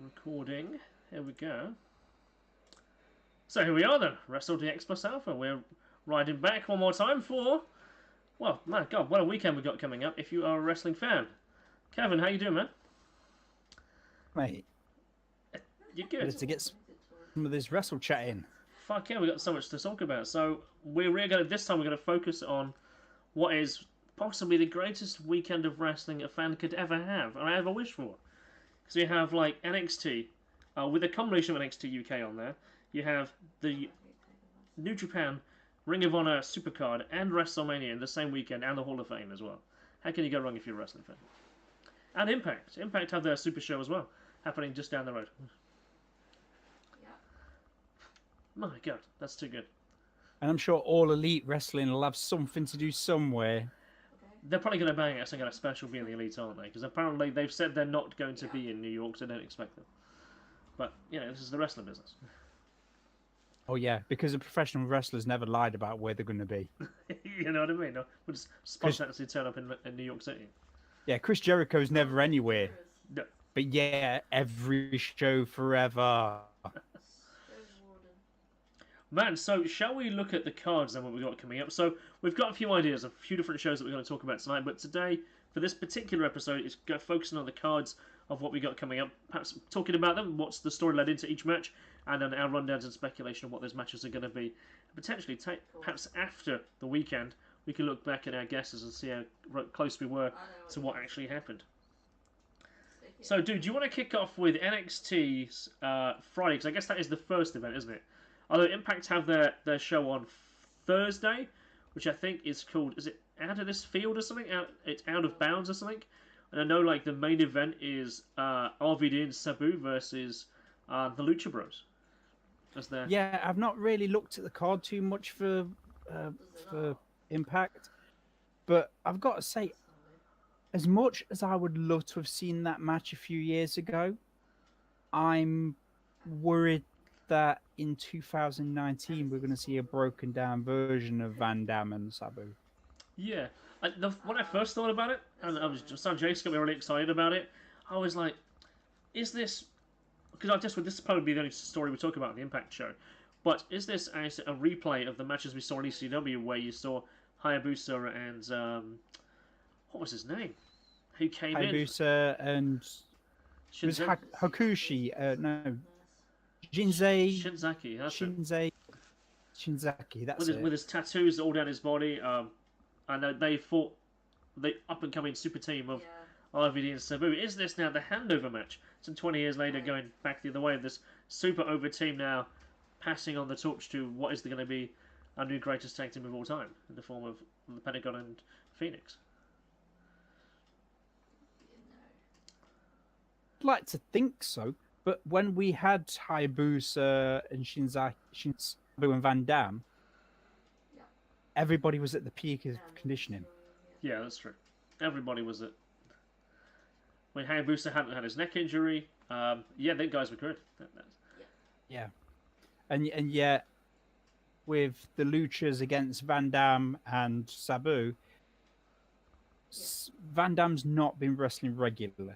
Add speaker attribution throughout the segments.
Speaker 1: Recording. Here we go. So here we are then, WrestleDX plus Alpha. We're riding back one more time for, well, my God, what a weekend we got coming up if you are a wrestling fan. Kevin, how you doing, man?
Speaker 2: Mate,
Speaker 1: You're good.
Speaker 2: ready to get some of this wrestle chat in.
Speaker 1: Fuck yeah, we got so much to talk about. So we're really gonna this time we're gonna focus on what is possibly the greatest weekend of wrestling a fan could ever have or ever wish for. Because you have like NXT, with a combination of NXT UK on there. You have the New Japan, Ring of Honor, Supercard, and WrestleMania in the same weekend, and the Hall of Fame as well. How can you go wrong if you're a wrestling fan? And Impact. Impact have their Super Show as well, happening just down the road. My God, that's too good.
Speaker 2: And I'm sure All Elite Wrestling will have something to do somewhere.
Speaker 1: They're probably going to bang out some kind of special being the Elite, aren't they? Because apparently they've said they're not going to be in New York, so don't expect them. But, you know, this is the wrestling business.
Speaker 2: Oh yeah, because the professional wrestlers never lied about where they're going to be.
Speaker 1: You know what I mean? We'll just spontaneously turn up in New York City.
Speaker 2: Yeah, Chris Jericho's never anywhere.
Speaker 1: No.
Speaker 2: But yeah, every show forever.
Speaker 1: Man, so shall we look at the cards then, what we've got coming up? So we've got a few ideas, a few different shows that we're going to talk about tonight, but today, for this particular episode, it's focusing on the cards of what we got coming up, perhaps talking about them, what's the story led into each match, and then our rundowns and speculation of what those matches are going to be. Potentially, perhaps after the weekend, we can look back at our guesses and see how close we were to what actually happened. So, dude, do you want to kick off with NXT's Friday? Because I guess that is the first event, isn't it? Although Impact have their show on Thursday, which I think is called, is it Out of This Field or something? It's Out of Bounds or something? And I know like the main event is RVD and Sabu versus the Lucha Bros.
Speaker 2: Yeah, I've not really looked at the card too much for Impact, but I've got to say, as much as I would love to have seen that match a few years ago, I'm worried that in 2019 we're going to see a broken down version of Van Dam and Sabu.
Speaker 1: Yeah, when I first thought about it, and I was just Jake's got me really excited about it, I was like, is this, because I guess this is probably the only story we talk about in the Impact show, but is this a replay of the matches we saw in ECW where you saw Hayabusa and what was his name? Who came
Speaker 2: Hayabusa
Speaker 1: in?
Speaker 2: And it was Hakushi, no, Shinzaki, that's
Speaker 1: with his tattoos all down his body. And they fought the up-and-coming super team of RVD and Sabu. Is this now the handover match? Some 20 years later, going back the other way, this super over team now passing on the torch to what is going to be our new greatest tag team of all time in the form of the Pentagon and Phoenix.
Speaker 2: I'd like to think so, but when we had Hayabusa and Shinzabu and Van Dam, everybody was at the peak of conditioning.
Speaker 1: Yeah, that's true. Everybody was at. When Hayabusa hadn't had his neck injury, yeah, them guys were good.
Speaker 2: Yeah, and yet with the Luchas against Van Dam and Sabu, Van Dam's not been wrestling regularly.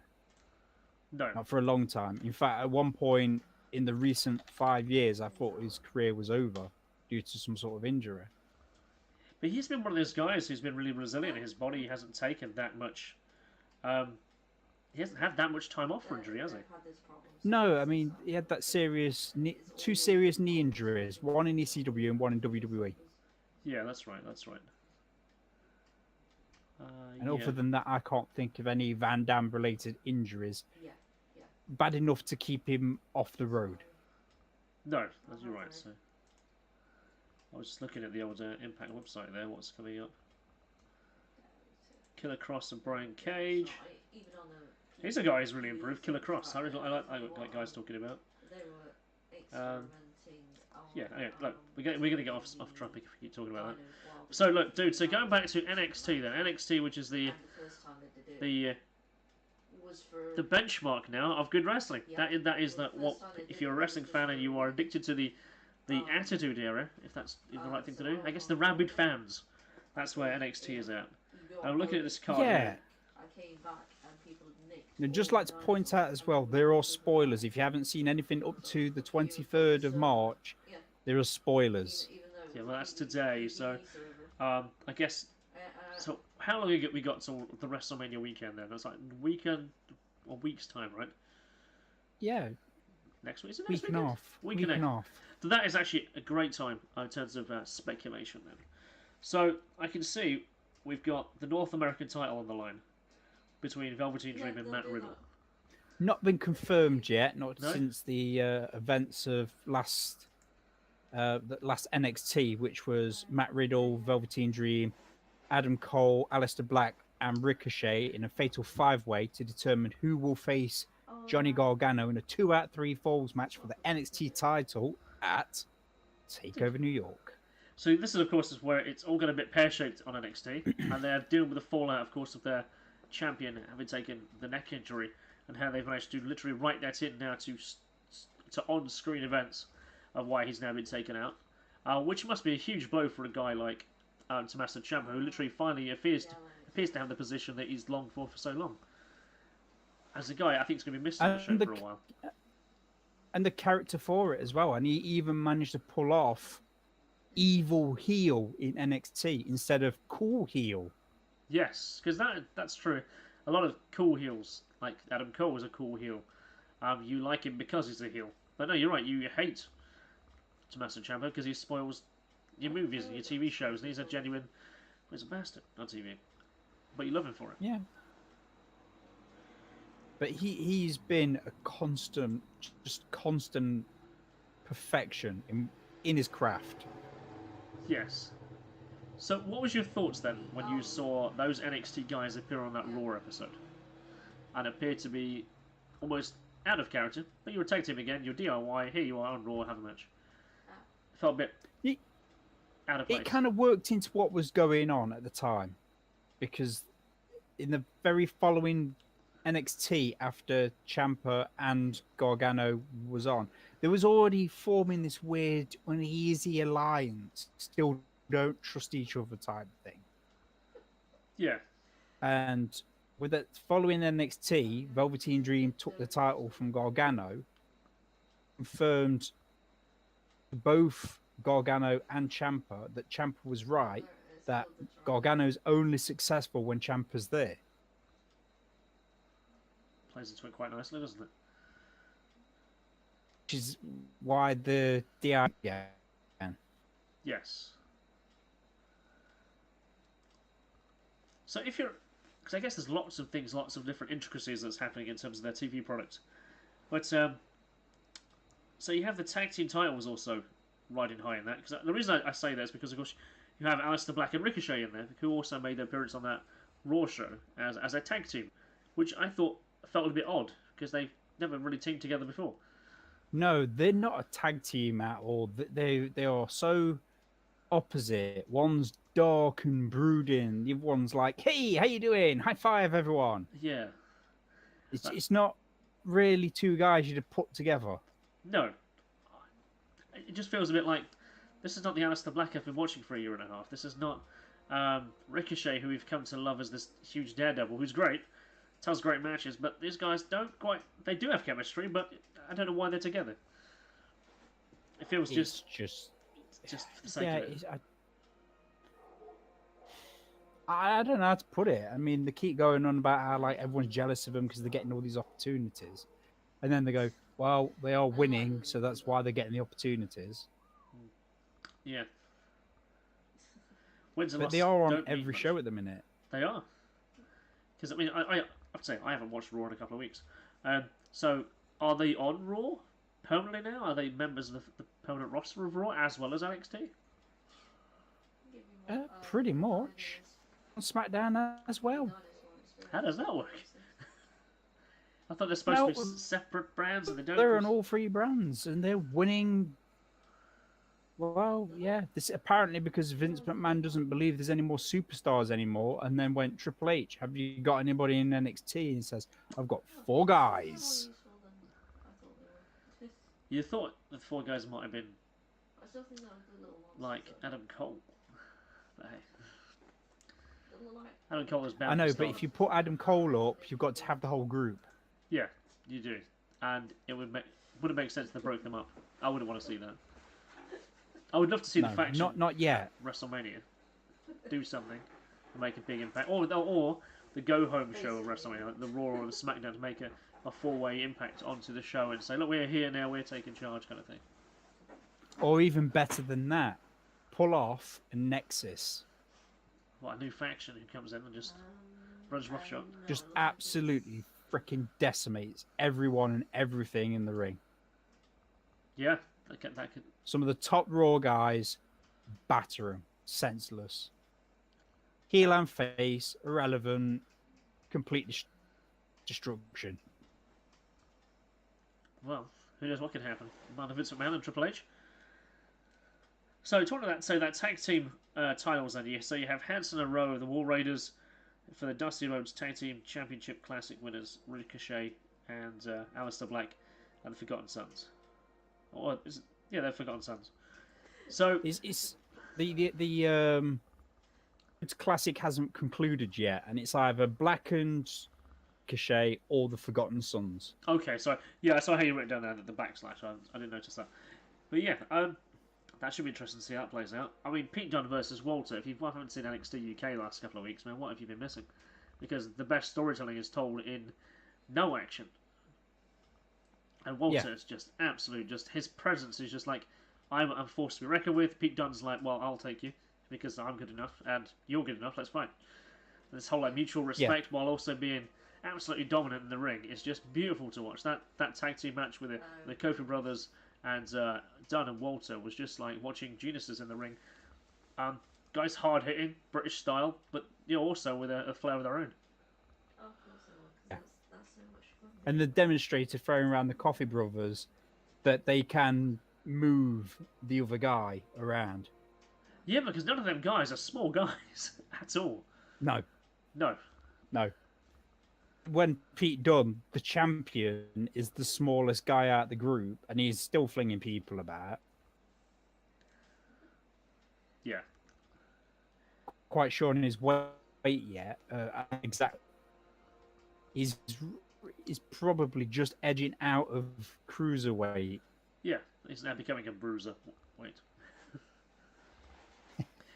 Speaker 1: No.
Speaker 2: Not for a long time. In fact, at one point in the recent 5 years, I thought his career was over due to some sort of injury.
Speaker 1: But he's been one of those guys who's been really resilient. His body hasn't taken that much. He hasn't had that much time off for injury, has he?
Speaker 2: No, I mean, he had that two serious knee injuries, one in ECW and one in WWE.
Speaker 1: Yeah, that's right, that's right.
Speaker 2: And other than that, I can't think of any Van Dam related injuries bad enough to keep him off the road.
Speaker 1: No, you're right. So I was just looking at the old Impact website there. What's coming up? Killer Cross and Brian Cage. He's a guy who's really improved. Killer Cross. I like guys talking about. Yeah, anyway, look, we're going to get off topic if we keep talking about that. So look, dude. So going back to NXT then, NXT, which is the benchmark now of good wrestling. That is what if you're a wrestling fan and you are addicted to the Attitude Era, if that's the right thing to do. I guess the rabid fans. That's where NXT is at. I'm looking at this card.
Speaker 2: Yeah.
Speaker 3: I came back and people had nicked
Speaker 2: I'd just like to point out as well, there are spoilers. If you haven't seen anything up to the 23rd of March, there are spoilers.
Speaker 1: Yeah, well, that's today. So, I guess. So, how long have we got till the WrestleMania weekend then? It's like weekend or week's time, right?
Speaker 2: Yeah,
Speaker 1: Next week? Is it next
Speaker 2: week and
Speaker 1: weekend?
Speaker 2: off.
Speaker 1: Week
Speaker 2: Week
Speaker 1: and
Speaker 2: and
Speaker 1: a
Speaker 2: off.
Speaker 1: So that is actually a great time in terms of speculation then. So I can see we've got the North American title on the line between Velveteen Dream and Matt Riddle.
Speaker 2: Not been confirmed yet, not
Speaker 1: No?
Speaker 2: since the events of the last NXT, which was Matt Riddle, Velveteen Dream, Adam Cole, Aleister Black, and Ricochet in a fatal five-way to determine who will face Johnny Gargano in a 2 out 3 falls match for the NXT title at Takeover New York.
Speaker 1: So this is, of course, is where it's all got a bit pear-shaped on NXT, and they're dealing with the fallout, of course, of their champion having taken the neck injury, and how they've managed to literally write that in now to on-screen events of why he's now been taken out, which must be a huge blow for a guy like Tommaso Ciampa, who literally finally appears to have the position that he's longed for so long. As a guy, I think he's going to be missed on the show for a while.
Speaker 2: And the character for it as well, and he even managed to pull off evil heel in NXT instead of cool heel.
Speaker 1: Yes, because that's true. A lot of cool heels, like Adam Cole was a cool heel. You like him because he's a heel. But no, you're right, you hate Tommaso Ciampa because he spoils your movies and your TV shows, and he's a genuine... He's a bastard on TV. But you love him for it.
Speaker 2: Yeah. But he's been a constant perfection in his craft.
Speaker 1: Yes. So what was your thoughts then when you saw those NXT guys appear on that Raw episode? And appeared to be almost out of character, but you were tag team again, you're DIY, here you are on Raw, have a match. Felt a bit out of place.
Speaker 2: It kind of worked into what was going on at the time. Because in the very following NXT after Ciampa and Gargano was on, there was already forming this weird uneasy alliance, still don't trust each other type thing.
Speaker 1: Yeah.
Speaker 2: And with that following NXT, Velveteen Dream took the title from Gargano, confirmed both Gargano and Ciampa that Ciampa was right, that Gargano's only successful when Ciampa's there.
Speaker 1: Plays into it quite nicely, doesn't it?
Speaker 2: Which is why the DI.
Speaker 1: Yes. So if you're... Because I guess there's lots of things, lots of different intricacies that's happening in terms of their TV product. But, so you have the tag team titles also riding high in that. Because the reason I say that is because, of course, you have Aleister Black and Ricochet in there, who also made their appearance on that Raw show as a tag team. Which I thought felt a bit odd, because they've never really teamed together before.
Speaker 2: No, they're not a tag team at all. They are so opposite. One's dark and brooding. The other one's like, "Hey, how you doing? High five, everyone."
Speaker 1: Yeah.
Speaker 2: It's not really two guys you'd have put together.
Speaker 1: No. It just feels a bit like this is not the Aleister Black I've been watching for a year and a half. This is not Ricochet, who we've come to love as this huge daredevil, who's great, tells great matches, but these guys don't quite... They do have chemistry, but I don't know why they're together. It feels just for the sake of it.
Speaker 2: I don't know how to put it. I mean, they keep going on about how like everyone's jealous of them because they're getting all these opportunities, and then they go, "Well, they are winning, so that's why they're getting the opportunities."
Speaker 1: Yeah. Wins and
Speaker 2: but
Speaker 1: losses
Speaker 2: they are on
Speaker 1: don't mean
Speaker 2: every
Speaker 1: much.
Speaker 2: show at the minute.
Speaker 1: They are. Because I mean, I have to say I haven't watched Raw in a couple of weeks. So are they on Raw permanently now? Are they members of the permanent roster of Raw as well as NXT?
Speaker 2: Pretty much. On SmackDown as well.
Speaker 1: How does that work? I thought they're supposed to be separate brands, and they don't.
Speaker 2: They're on all three brands, and they're winning. Well, yeah. This apparently because Vince McMahon doesn't believe there's any more superstars anymore, and then went Triple H. Have you got anybody in NXT? And he says, "I've got 4 guys."
Speaker 1: You thought the 4 guys might have been like Adam Cole. Hey. Adam Cole is bound.
Speaker 2: I know, but if you put Adam Cole up, you've got to have the whole group.
Speaker 1: Yeah, you do, and it wouldn't make sense to break them up. I wouldn't want to see that. I would love to see the
Speaker 2: No,
Speaker 1: faction
Speaker 2: not yet.
Speaker 1: WrestleMania do something and make a big impact, or the go home show of WrestleMania, like the Raw or the SmackDown, to make a 4-way impact onto the show and say, look, we're here now, we're taking charge, kind of thing.
Speaker 2: Or even better than that, pull off a Nexus.
Speaker 1: What, a new faction who comes in and just runs roughshod?
Speaker 2: Just absolutely freaking decimates everyone and everything in the ring.
Speaker 1: Yeah, that could.
Speaker 2: Some of the top Raw guys batter them, senseless. Heel and face, irrelevant, complete destruction.
Speaker 1: Well, who knows what can happen? Man of Vince McMahon and Triple H. So talking about that, so that tag team titles then, so you have Hanson and Rowe, the War Raiders, for the Dusty Rhodes Tag Team Championship Classic winners, Ricochet and Aleister Black, and the Forgotten Sons. Or is it, yeah, they're Forgotten Sons. So
Speaker 2: it's the it's classic hasn't concluded yet, and it's either Black and Ricochet or the Forgotten Sons.
Speaker 1: Okay, so yeah, I saw how you wrote down there the backslash. I didn't notice that, but yeah, that should be interesting to see how that plays out. I mean, Pete Dunne versus Walter. If you haven't seen NXT UK the last couple of weeks, man, what have you been missing? Because the best storytelling is told in no action. And Walter is just absolute. Just his presence is just like, I'm a force to be reckoned with. Pete Dunne's like, well, I'll take you because I'm good enough and you're good enough. Let's fight. And this whole like mutual respect while also being absolutely dominant in the ring is just beautiful to watch. That tag team match with the Kofi brothers and Dunne and Walter was just like watching geniuses in the ring. Guys hard hitting, British style, but also with a flair of their own.
Speaker 2: And the demonstrator throwing around the Coffee Brothers that they can move the other guy around.
Speaker 1: Yeah, because none of them guys are small guys at all.
Speaker 2: No.
Speaker 1: No.
Speaker 2: When Pete Dunne, the champion, is the smallest guy out of the group, and he's still flinging people about.
Speaker 1: Yeah.
Speaker 2: Quite sure on his weight yet. Exactly. He's probably just edging out of cruiserweight.
Speaker 1: Yeah, he's now becoming a bruiser. Wait.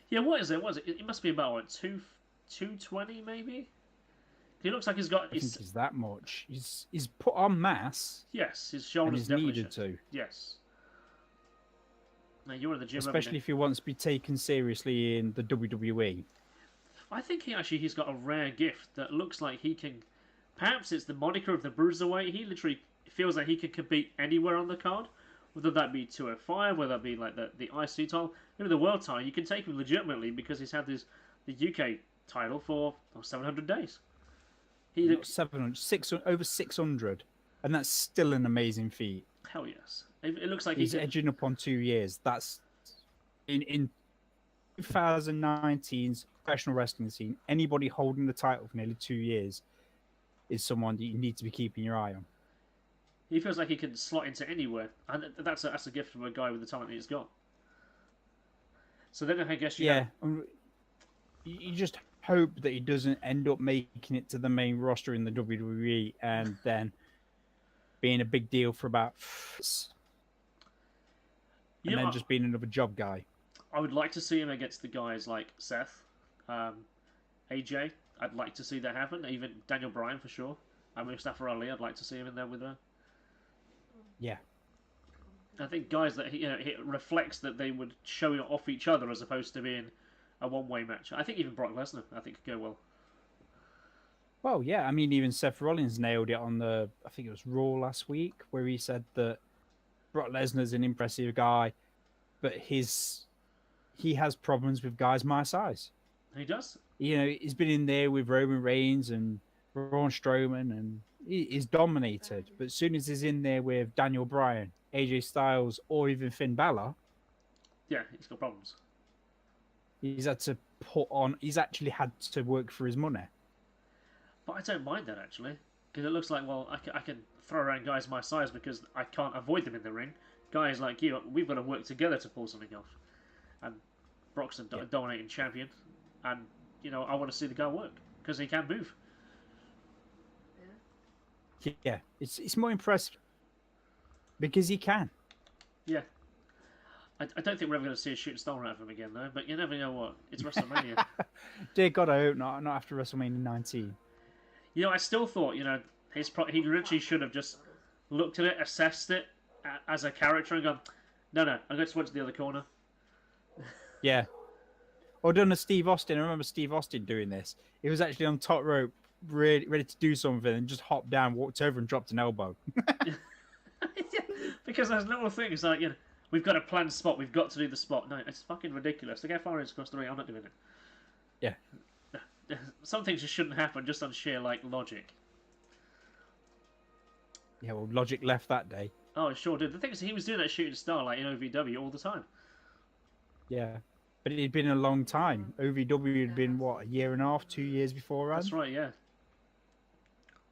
Speaker 1: Yeah, what is it? It must be about what, 220 maybe. He looks like he's got.
Speaker 2: I think he's that much. He's put on mass.
Speaker 1: Yes, his shoulders
Speaker 2: and he's
Speaker 1: definitely
Speaker 2: needed
Speaker 1: should.
Speaker 2: to.
Speaker 1: Yes. Now you're in the gym,
Speaker 2: especially if he wants to be taken seriously in the WWE.
Speaker 1: I think he's got a rare gift that looks like he can. Perhaps it's the moniker of the Bruiserweight. He literally feels like he can compete anywhere on the card, whether that be 205, whether that be like the IC title, even the World title. You can take him legitimately because he's had the UK title for 700 days. He looks
Speaker 2: 700, over 600, and that's still an amazing feat.
Speaker 1: Hell yes! It looks like
Speaker 2: he's edging up on 2 years. That's in 2019's professional wrestling scene. Anybody holding the title for nearly 2 years is someone that you need to be keeping your eye on.
Speaker 1: He feels like he can slot into anywhere, and that's a gift from a guy with the talent he's got. So then I guess you
Speaker 2: just hope that he doesn't end up making it to the main roster in the WWE and then being a big deal for about and then just being another job guy.
Speaker 1: I would like to see him against the guys like Seth, AJ. I'd like to see that happen. Even Daniel Bryan for sure. Mustafa Ali. I'd like to see him in there with her.
Speaker 2: Yeah.
Speaker 1: I think guys that it reflects that they would show off each other as opposed to being a one-way match. I think even Brock Lesnar, I think, could go well.
Speaker 2: Well, yeah. I mean, even Seth Rollins nailed it on I think it was Raw last week, where he said that Brock Lesnar's an impressive guy, but he has problems with guys my size.
Speaker 1: He does.
Speaker 2: He's been in there with Roman Reigns and Braun Strowman, and he's dominated. But as soon as he's in there with Daniel Bryan, AJ Styles, or even Finn Balor,
Speaker 1: yeah, he's got problems.
Speaker 2: He's actually had to work for his money.
Speaker 1: But I don't mind that, actually. Because it looks like, well, I can throw around guys my size because I can't avoid them in the ring. Guys like you, we've got to work together to pull something off. And Brock's a dominating champion. And, I want to see the guy work. Because he can move.
Speaker 2: Yeah, it's more impressive because he can.
Speaker 1: Yeah. I don't think we're ever going to see a shooting star out of him again, though. But you never know what. It's WrestleMania.
Speaker 2: Dear God, I hope not after WrestleMania 19.
Speaker 1: You know, I still thought, he literally should have just looked at it, assessed it as a character, and gone, no, I'm going to switch to the other corner.
Speaker 2: Yeah. Or done a Steve Austin. I remember Steve Austin doing this. He was actually on top rope, ready to do something, and just hopped down, walked over, and dropped an elbow.
Speaker 1: Yeah, because there's little things like, we've got a planned spot, we've got to do the spot. No, it's fucking ridiculous. To go far across the ring, I'm not doing it.
Speaker 2: Yeah.
Speaker 1: Some things just shouldn't happen just on sheer, logic.
Speaker 2: Yeah, well, logic left that day.
Speaker 1: Oh, it sure did. The thing is, he was doing that shooting star, in OVW all the time.
Speaker 2: Yeah. But it had been a long time. OVW had been, what, a year and a half, 2 years beforehand?
Speaker 1: That's right, yeah.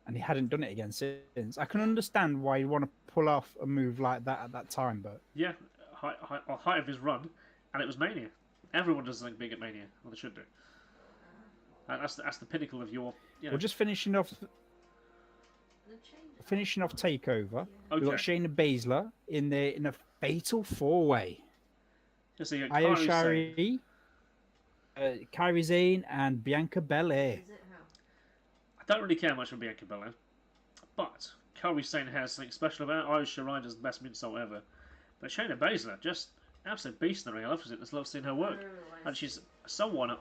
Speaker 2: And he hadn't done it again since. I can understand why you want to pull off a move like that at that time, but...
Speaker 1: Yeah, height of his run, and it was Mania. Everyone does something big at Mania. Well, they should do. That's the pinnacle of your...
Speaker 2: We're just finishing off Takeover.
Speaker 1: Okay.
Speaker 2: We've got Shayna Baszler in a fatal four-way.
Speaker 1: So you got
Speaker 2: Io Shirai, Kairi Sane, and Bianca Belair.
Speaker 1: I don't really care much for Bianca Belair, but Kairi Sane has something special about it. Io Shirai does the best midsole ever. But Shayna Baszler, just absolute beast in the ring. I love seeing her work. And she's someone...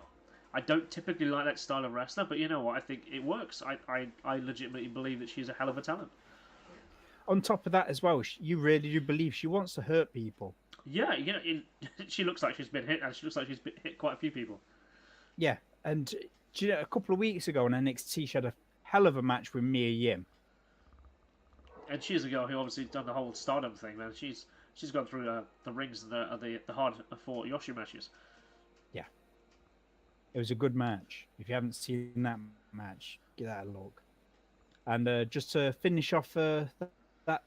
Speaker 1: I don't typically like that style of wrestler, but you know what? I think it works. I legitimately believe that she's a hell of a talent.
Speaker 2: On top of that as well, you really do believe she wants to hurt people.
Speaker 1: Yeah, she looks like she's been hit, and she looks like she's hit quite a few people.
Speaker 2: Yeah, and a couple of weeks ago on NXT, she had a hell of a match with Mia Yim.
Speaker 1: And she's a girl who obviously done the whole Stardom thing, man. She's gone through the rings of the hard-fought Yoshi matches.
Speaker 2: Yeah. It was a good match. If you haven't seen that match, give that a look. And just to finish off that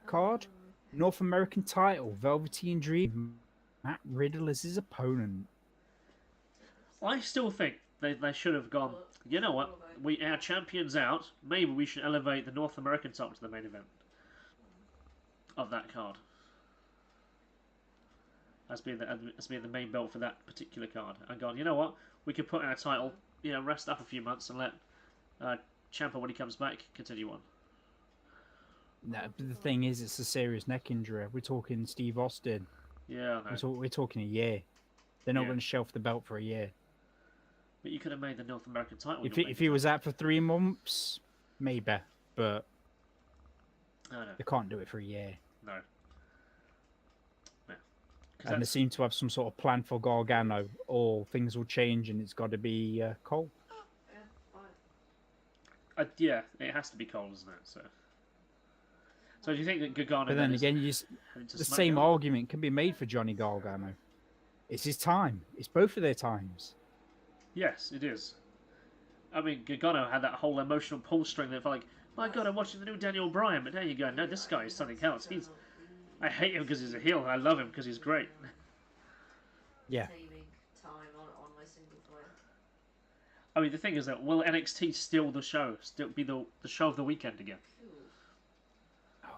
Speaker 2: card, North American title, Velveteen Dream, Matt Riddle as his opponent.
Speaker 1: I still think they should have gone, you know what, our champion's out, maybe we should elevate the North American title to the main event of that card. As being the main belt for that particular card. And gone, you know what, we could put our title, rest up a few months and let Ciampa, when he comes back, continue on.
Speaker 2: No, but the thing is, it's a serious neck injury. We're talking Steve Austin.
Speaker 1: Yeah, I know.
Speaker 2: We're talking a year. They're not going to shelf the belt for a year.
Speaker 1: But you could have made the North American title.
Speaker 2: If he was out for 3 months, maybe. But they can't do it for a year.
Speaker 1: No.
Speaker 2: And they seem to have some sort of plan for Gargano, or things will change and it's got to be Cole.
Speaker 1: Yeah, it has to be Cole, isn't it? So do you think that Gargano...
Speaker 2: But then again, the same argument can be made for Johnny Gargano. It's his time. It's both of their times.
Speaker 1: Yes, it is. I mean, Gargano had that whole emotional pull string that felt like, my God, I'm watching the new Daniel Bryan, but there you go. No, this guy is something else. I hate him because he's a heel, and I love him because he's great.
Speaker 2: Yeah.
Speaker 1: I mean, the thing is that, will NXT steal the show? Still be the show of the weekend again?
Speaker 2: Oh,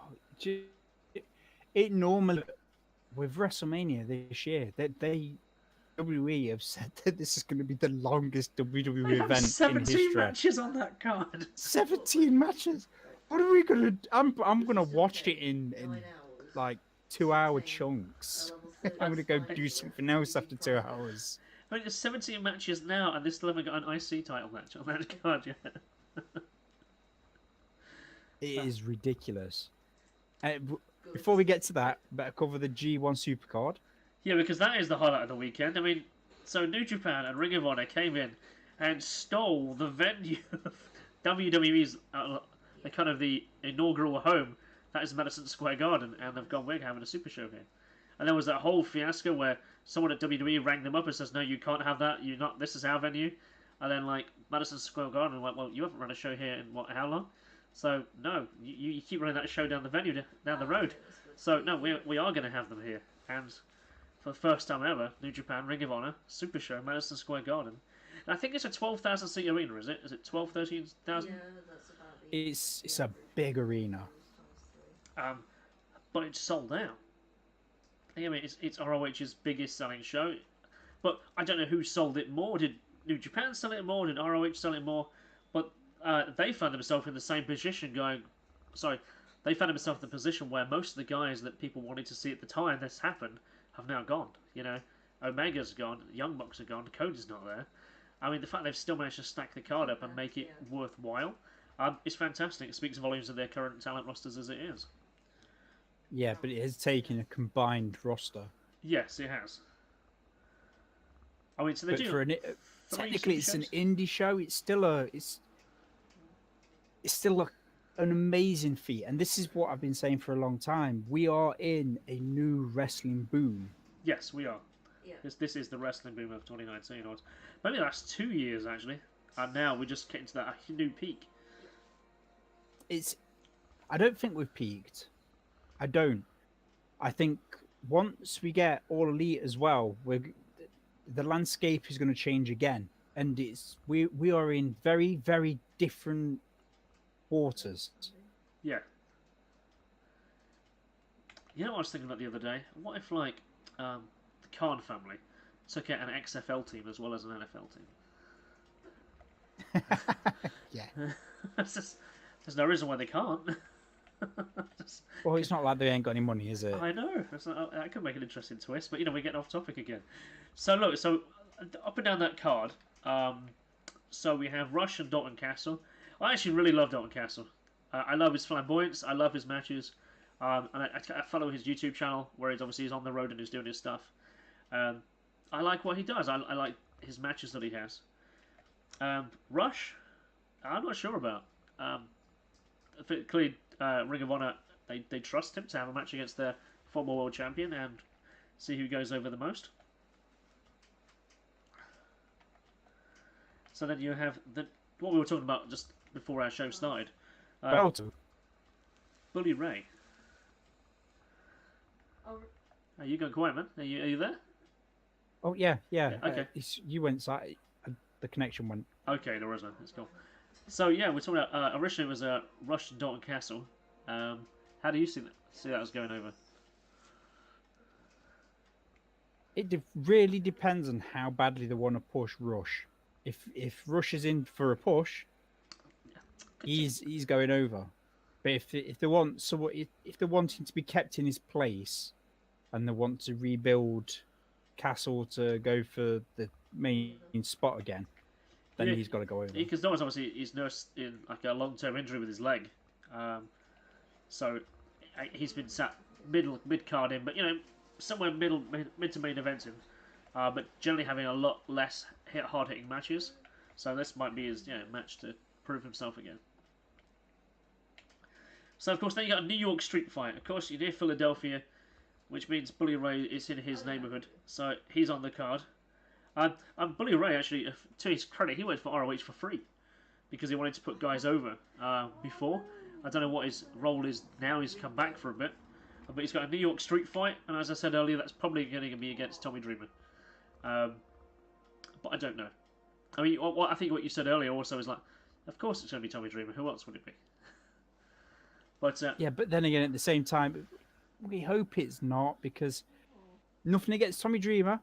Speaker 2: it normally, with WrestleMania this year, WWE have said that this is going to be the longest WWE event in history.
Speaker 1: 17 matches on that card.
Speaker 2: 17 matches. What are we going to... I'm going to watch it in like 2-hour chunks. I'm going to go do something else after 2 hours.
Speaker 1: I mean, there's 17 matches now, and they still haven't got an IC title match on that card yet.
Speaker 2: It is ridiculous. Before we get to that, better cover the G1 Supercard.
Speaker 1: Yeah, because that is the highlight of the weekend. I mean, so New Japan and Ring of Honor came in and stole the venue of WWE's kind of the inaugural home. That is Madison Square Garden, and they've gone, we're having a super show here. And there was that whole fiasco where someone at WWE rang them up and says, no, you can't have that. This is our venue. And then, Madison Square Garden went, well, you haven't run a show here in how long? So, no, you keep running that show down the road. So, no, we are going to have them here. And for the first time ever, New Japan, Ring of Honor, Super Show, Madison Square Garden. And I think it's a 12,000 seat arena, is it? Is it 12, 13,000?
Speaker 3: Yeah, that's about
Speaker 2: It's a big arena.
Speaker 1: But it's sold out. I mean, it's ROH's biggest selling show, but I don't know who sold it more. Did New Japan sell it more? Did ROH sell it more? But they found themselves in the same position. They found themselves in the position where most of the guys that people wanted to see at the time this happened have now gone. You know, Omega's gone, Young Bucks are gone, Cody's not there. I mean, the fact they've still managed to stack the card up and make it worthwhile is fantastic. It speaks volumes of their current talent rosters as it is.
Speaker 2: Yeah, but it has taken a combined roster.
Speaker 1: Yes, it has. I mean, so they
Speaker 2: But
Speaker 1: do.
Speaker 2: for technically, it's an indie show. It's still an amazing feat, and this is what I've been saying for a long time. We are in a new wrestling boom.
Speaker 1: Yes, we are. Yeah. This is the wrestling boom of 2019, or maybe the last 2 years actually. And now we're just getting to that new peak.
Speaker 2: I don't think we've peaked. I don't. I think once we get All Elite as well, the landscape is going to change again, and we are in very, very different waters.
Speaker 1: Yeah. You know what I was thinking about the other day? What if the Khan family took out an XFL team as well as an NFL team?
Speaker 2: Yeah.
Speaker 1: There's no reason why they can't.
Speaker 2: Well, it's not like they ain't got any money, is it?
Speaker 1: I know. That could make an interesting twist, but we're getting off topic again. So look, up and down that card, so we have Rush and Dalton Castle. I actually really love Dalton Castle. I love his flamboyance. I love his matches. And I follow his YouTube channel where he's on the road and he's doing his stuff. I like what he does. I like his matches that he has. Rush, I'm not sure about. Clearly, Ring of Honor, they trust him to have a match against their former world champion and see who goes over the most. So then you have what we were talking about just before our show started. Bully Ray. Are you going quiet, man? Are you there?
Speaker 2: Oh yeah.
Speaker 1: Okay.
Speaker 2: You went side. The connection went.
Speaker 1: Okay, there was one. Let's go. So yeah, we're talking about originally it was Rush and Dalton Castle. How do you see that as going over?
Speaker 2: It really depends on how badly they want to push Rush. If Rush is in for a push, he's going over. But if they want if they're wanting to be kept in his place, and they want to rebuild Castle to go for the main spot again, then he's got to go over.
Speaker 1: Because Dalton's obviously he's nursed in like a long-term injury with his leg, so he's been sat mid card in, but somewhere mid to main eventing, but generally having a lot less hard hitting matches. So this might be his match to prove himself again. So of course then you got a New York street fight. Of course you're near Philadelphia, which means Bully Ray is in his neighborhood, so he's on the card. And Bully Ray actually, to his credit, he went for ROH for free because he wanted to put guys over before. I don't know what his role is now. He's come back for a bit, but he's got a New York street fight, and as I said earlier, that's probably going to be against Tommy Dreamer. But I don't know. I mean, I think what you said earlier also is like, of course it's going to be Tommy Dreamer. Who else would it be? But
Speaker 2: yeah, but then again, at the same time, we hope it's not, because nothing against Tommy Dreamer.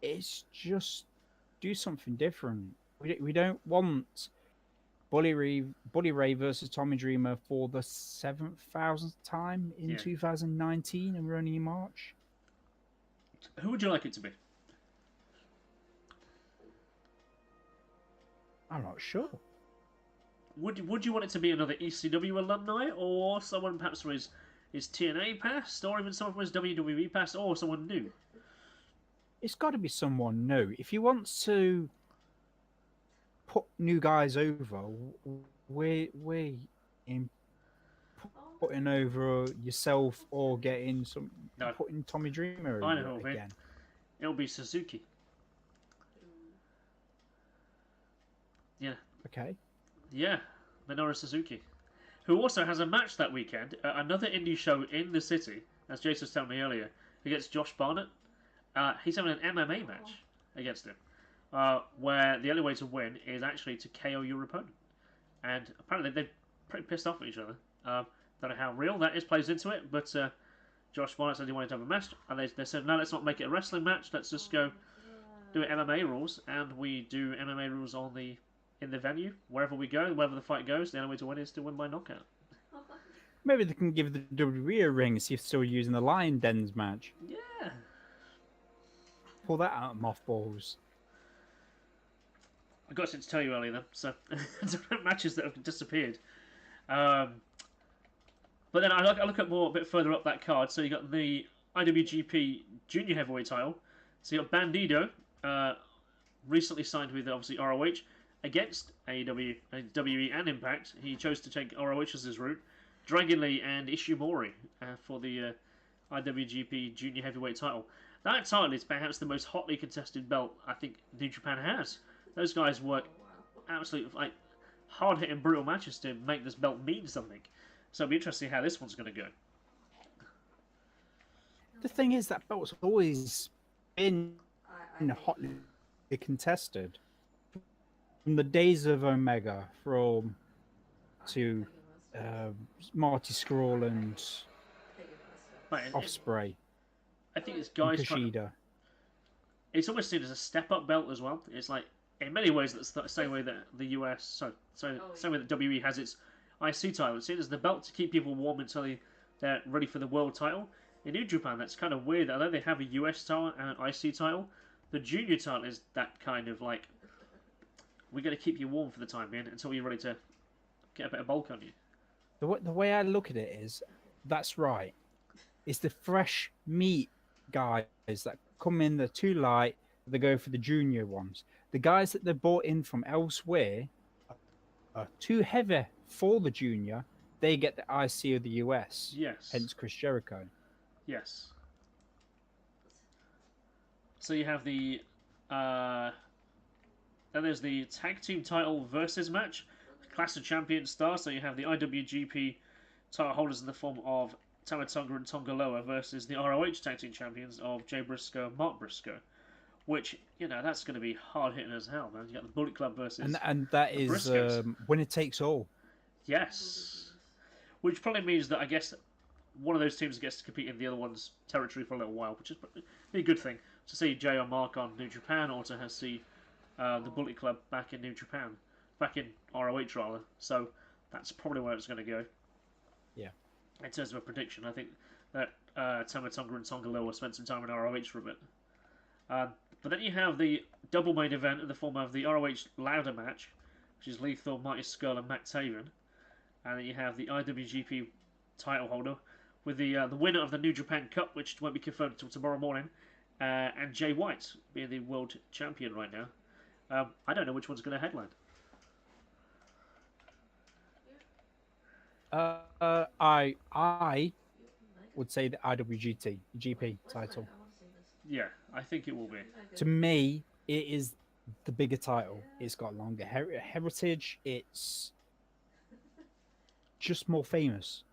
Speaker 2: It's just do something different. We don't want Bully Ray versus Tommy Dreamer for the 7,000th time in 2019, and we're only in March.
Speaker 1: Who would you like it to be?
Speaker 2: I'm not sure.
Speaker 1: Would you want it to be another ECW alumni, or someone perhaps from his TNA past, or even someone from his WWE past, or someone new?
Speaker 2: It's got to be someone new. If you want to put new guys over, we're in putting over yourself or getting putting Tommy Dreamer over again.
Speaker 1: It'll be Suzuki. Yeah.
Speaker 2: Okay.
Speaker 1: Yeah, Minoru Suzuki, who also has a match that weekend, another indie show in the city, as Jason was telling me earlier, against Josh Barnett. He's having an MMA match against him, where the only way to win is actually to KO your opponent. and apparently they're pretty pissed off at each other. Don't know how real that is plays into it, but Josh Barnett said he wanted to have a match, and they said no, let's not make it a wrestling match. Let's just go do it MMA rules, and we do MMA rules on in the venue wherever we go, wherever the fight goes. The only way to win is to win by knockout.
Speaker 2: Maybe they can give the WWE a ring, see if they're still using the Lion Dens match.
Speaker 1: Yeah.
Speaker 2: Pull that out of mothballs.
Speaker 1: I got something to tell you earlier then, so matches that have disappeared. But then I look at a bit further up that card. So you got the IWGP Junior Heavyweight title. So you got Bandido, recently signed with obviously ROH against AEW, WE, and Impact. He chose to take ROH as his route. Dragon Lee and Ishimori for the IWGP Junior Heavyweight title. That title is perhaps the most hotly contested belt I think New Japan has. Those guys work absolutely hard-hitting, brutal matches to make this belt mean something. So it'll be interesting how this one's going to go.
Speaker 2: The thing is, that belt's always been hotly contested. From the days of Omega, to Marty Scurll and Ospreay.
Speaker 1: I think it's guys
Speaker 2: Kushida.
Speaker 1: It's almost seen as a step-up belt as well. It's like, in many ways, that's the same way that the US, same way that WE has its IC title. It's seen as the belt to keep people warm until they're ready for the world title. In New Japan, that's kind of weird. Although they have a US title and an IC title, the junior title is that kind of like, we're going to keep you warm for the time being until you're ready to get a bit of bulk on you.
Speaker 2: The way I look at it is, that's right. It's the fresh meat guys that come in, they're too light, they go for the junior ones. The guys that they brought in from elsewhere are too heavy for the junior. They get the IC of the US.
Speaker 1: Yes.
Speaker 2: Hence Chris Jericho.
Speaker 1: Yes. So you have the then there's the tag team title versus match, Clash of Champions star. So you have the IWGP title holders in the form of Tama Tonga and Tonga Loa versus the ROH tag team champions of Jay Briscoe and Mark Briscoe, which that's going to be hard hitting as hell, man. You got the Bullet Club versus
Speaker 2: and that is winner takes all.
Speaker 1: Yes, which probably means that I guess one of those teams gets to compete in the other one's territory for a little while, which is be a good thing to see Jay or Mark on New Japan, or to see the Bullet Club back in New Japan, back in ROH rather. So that's probably where it's going to go.
Speaker 2: Yeah.
Speaker 1: In terms of a prediction, I think that Tama Tonga and Tonga Loa will spend some time in ROH for a bit. But then you have the double main event in the form of the ROH ladder match, which is Lethal, Marty Scurll, and Matt Taven. And then you have the IWGP title holder with the winner of the New Japan Cup, which won't be confirmed until tomorrow morning, and Jay White being the world champion right now. I don't know which one's going to headline.
Speaker 2: I would say the GP title.
Speaker 1: Yeah, I think it will be.
Speaker 2: To me, it is the bigger title. It's got longer heritage. It's just more famous.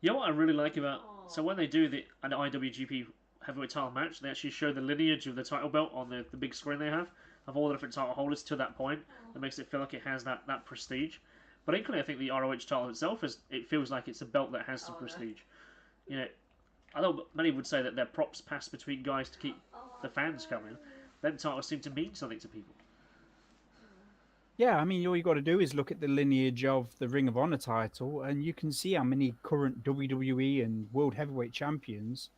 Speaker 1: You know what I really like about... So when they do an IWGP heavyweight title match, they actually show the lineage of the title belt on the big screen they have, of all the different title holders to that point. That makes it feel like it has that prestige. But equally, I think the ROH title itself it feels like it's a belt that has some prestige. Although many would say that they're props passed between guys to keep the fans coming, them titles seem to mean something to people.
Speaker 2: Yeah, I mean, all you got to do is look at the lineage of the Ring of Honor title, and you can see how many current WWE and World Heavyweight Champions